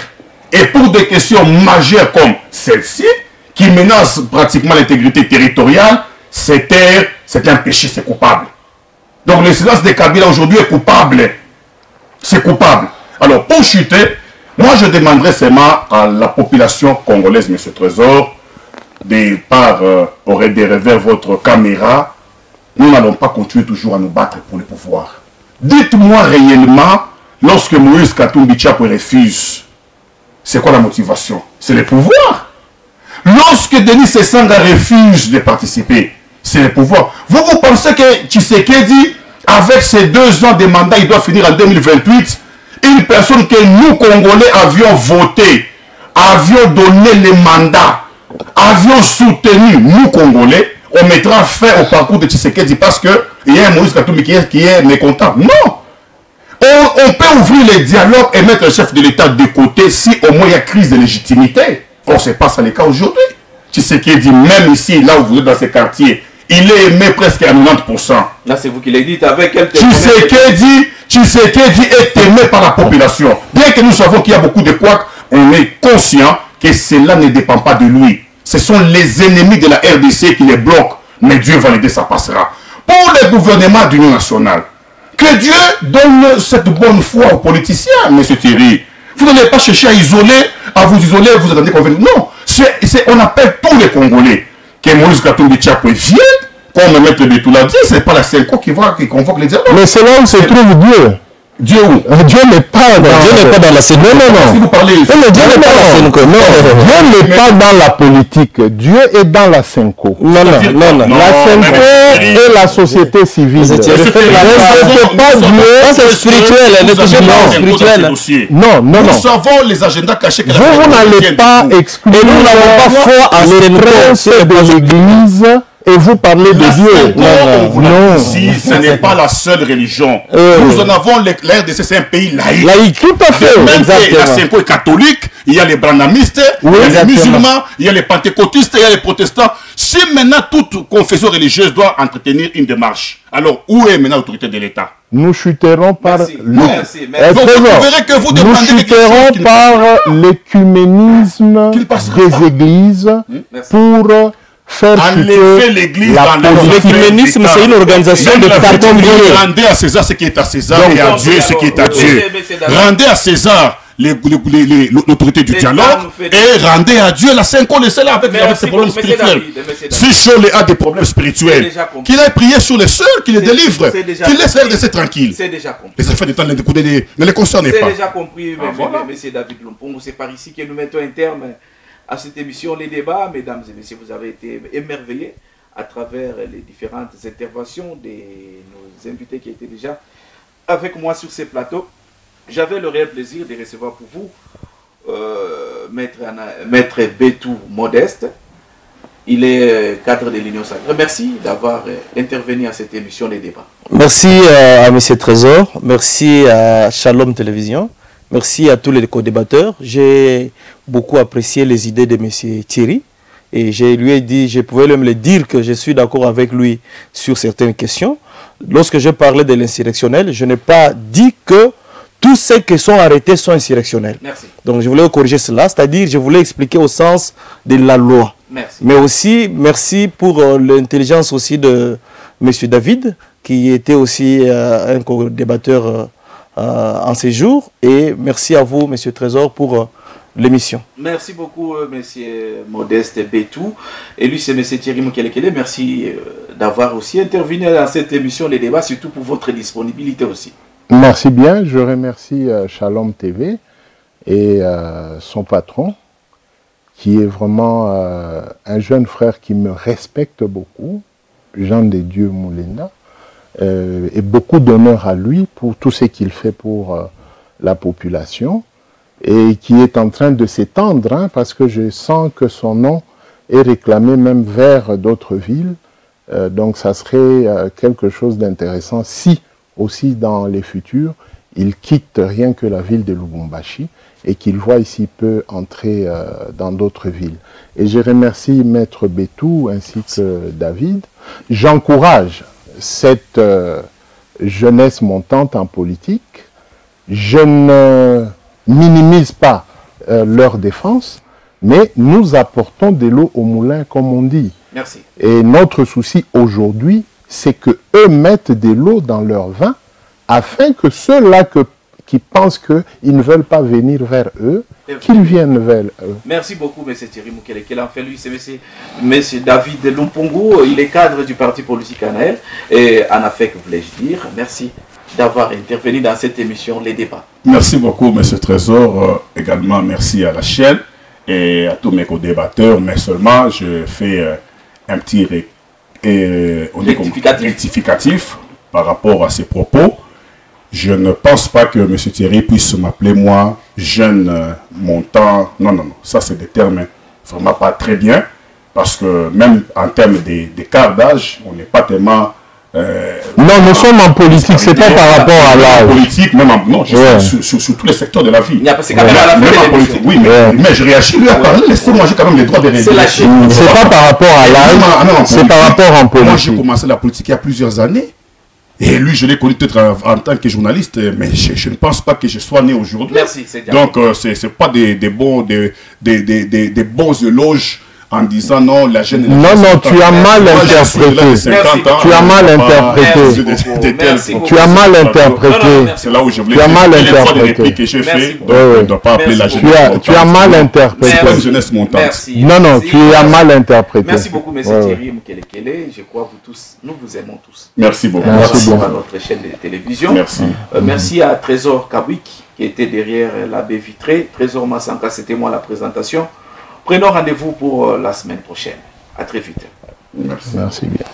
Et pour des questions majeures comme celle-ci, qui menacent pratiquement l'intégrité territoriale, c'est un péché, c'est coupable. Donc le silence de Kabila aujourd'hui est coupable. C'est coupable. Alors, pour chuter, moi, je demanderais seulement à la population congolaise, M. Trésor, aurait dérévé votre caméra, nous n'allons pas continuer toujours à nous battre pour le pouvoir. Dites-moi réellement, lorsque Moïse Katumbi Tchapwe refuse, c'est quoi la motivation? C'est le pouvoir. Lorsque Denis Sessanga refuse de participer, c'est le pouvoir. Vous pensez que Tshisekedi, avec ses 2 ans de mandat, il doit finir en 2028, une personne que nous, Congolais, avions voté, avions donné les mandats, avions soutenu, nous Congolais, on mettra fin au parcours de Tshisekedi parce qu'il y a un Moïse Katumbi qui est mécontent. Non. On peut ouvrir les dialogues et mettre le chef de l'État de côté si au moins il y a crise de légitimité. Or, ce n'est pas ça le cas aujourd'hui. Tshisekedi, même ici, là où vous êtes dans ces quartiers, il est aimé presque à 90%. Là, c'est vous qui l'avez dit avec quel Tshisekedi est aimé par la population. Bien que nous savons qu'il y a beaucoup de couacs, on est conscient que cela ne dépend pas de lui. Ce sont les ennemis de la RDC qui les bloquent. Mais Dieu va l'aider, ça passera. Pour le gouvernement d'Union nationale, que Dieu donne cette bonne foi aux politiciens, M. Thierry. Vous n'allez pas chercher à vous isoler, vous attendez qu'on vienne. Non, on appelle tous les Congolais. Que Moïse Katumbi Tchapwe vienne, comme M. Betou l'a dit, ce n'est pas la CENCO qui convoque les dialogues. Mais c'est là où se trouve Dieu. Dieu où? Dieu n'est pas dans la CENCO. Non. Si vous parlez, Dieu n'est pas dans la CENCO. Dieu n'est pas dans la politique. Dieu est dans la CENCO. Non. La CENCO est la société civile. C'est pas Dieu. C'est spirituel. Non. Nous savons les agendas cachés que la CENCO. Vous n'allez pas exclure. Et nous n'avons pas foi à les princes de l'Église. Et vous parlez de Dieu. Non. Si ce n'est pas la seule religion. Nous en avons, l'RDC, c'est un pays laïque. Laïque, tout à fait. Même la CENCO est catholique, il y a les branhamistes, il y a les musulmans, il y a les pentecôtistes, il y a les protestants. Si maintenant toute confession religieuse doit entretenir une démarche, alors où est maintenant l'autorité de l'État? Nous chuterons par Donc vous verrez que vous demandez l'écuménisme des églises pour faire chuter l'église la politique. L'écuménisme, c'est une organisation de carton brûlé. Rendez à César ce qui est à César et à Dieu ce qui est à Dieu. Rendez à César l'autorité du dialogue et rendez à Dieu la CENCO, laissez-la avec ses problèmes spirituels. Si Cholet a des problèmes spirituels, qu'il aille prier sur les sœurs, qu'il les délivre, qu'il laisse les laisser tranquilles. Les affaires d'état ne les concernent pas. C'est déjà compris, M. David Lompongo. C'est par ici que nous mettons un terme à cette émission Les Débats. Mesdames et messieurs, vous avez été émerveillés à travers les différentes interventions de nos invités qui étaient déjà avec moi sur ces plateaux. J'avais le réel plaisir de recevoir pour vous Maître Bétou Modeste. Il est cadre de l'Union Sacrée. Merci d'avoir intervenu à cette émission des débats. Merci à M. Trésor, merci à Shalom Télévision, merci à tous les co-débatteurs. J'ai beaucoup apprécié les idées de M. Thierry et je lui ai dit, je pouvais même le dire que je suis d'accord avec lui sur certaines questions. Lorsque je parlais de l'insurrectionnel, je n'ai pas dit que tous ceux qui sont arrêtés sont insurrectionnels. Merci. Donc je voulais corriger cela, c'est-à-dire je voulais expliquer au sens de la loi. Merci. Mais aussi, merci pour l'intelligence aussi de M. David, qui était aussi un co-débatteur en ces jours. Et merci à vous, M. Trésor, pour l'émission. Merci beaucoup, M. Modeste Bétou. Et lui, c'est M. Thierry Mukelekele. Merci d'avoir aussi intervenu dans cette émission, les débats, surtout pour votre disponibilité aussi. Merci bien. Je remercie Shalom TV et son patron, qui est vraiment un jeune frère qui me respecte beaucoup, Jean de Dieu Moulina, et beaucoup d'honneur à lui pour tout ce qu'il fait pour la population, et qui est en train de s'étendre, hein, parce que je sens que son nom est réclamé même vers d'autres villes, donc ça serait quelque chose d'intéressant si, aussi dans les futurs, il quitte rien que la ville de Lubumbashi, et qu'il voit ici peut entrer dans d'autres villes. Et je remercie Maître Bétou ainsi que David. J'encourage cette jeunesse montante en politique. Je ne minimise pas leur défense, mais nous apportons de l'eau au moulin, comme on dit. Merci. Et notre souci aujourd'hui, c'est qu'eux mettent de l'eau dans leur vin, afin que ceux-là qui pensent qu'ils ne veulent pas venir vers eux, qu'ils viennent vers eux. Merci beaucoup, M. Thierry Mukelekele. Enfin, lui, c'est M. David Lumpongo. Il est cadre du parti politique ANAEL. Et ANAFEC, voulais-je dire. Merci d'avoir intervenu dans cette émission, les débats. Merci beaucoup, M. Trésor. Également, merci à la chaîne et à tous mes co-débatteurs. Mais seulement, je fais un petit rectificatif par rapport à ces propos. Je ne pense pas que M. Thierry puisse m'appeler, moi, jeune, montant. Non, non, non. Ça, c'est des termes vraiment pas très bien. Parce que même en termes d'écart d'âge, on n'est pas tellement... non, nous sommes en politique, c'est pas par rapport à l'âge. Politique, même en, non, sur tous les secteurs de la vie. Il n'y a pas quand même à la même en politique, oui, mais je réagis lui à parler. Laissez-moi, j'ai quand même les droits de réagir. C'est pas par rapport à l'âge, c'est par rapport en politique. Moi, j'ai commencé la politique il y a plusieurs années. Et lui, je l'ai connu peut-être en tant que journaliste, mais je ne pense pas que je sois né aujourd'hui. Merci, c'est bien. Donc, ce n'est pas des bons éloges en disant non, la jeune... Non, non, tu as mal interprété. Tu as mal interprété. Tu as mal interprété. C'est là où je voulais dire. Tu as mal interprété. Que j'ai fait, on ne doit pas appeler la jeunesse montante. Tu as mal interprété. C'est pas une jeunesse montante. Non, non, tu as mal interprété. Merci beaucoup, M. Thierry Mukelekele. Je crois que tous, nous vous aimons tous. Merci beaucoup. Merci à notre chaîne de télévision. Merci. Merci à Trésor Kabwik qui était derrière la baie vitrée. Trésor Massanka, c'était moi la présentation. Prenons rendez-vous pour la semaine prochaine. À très vite. Merci. Merci bien.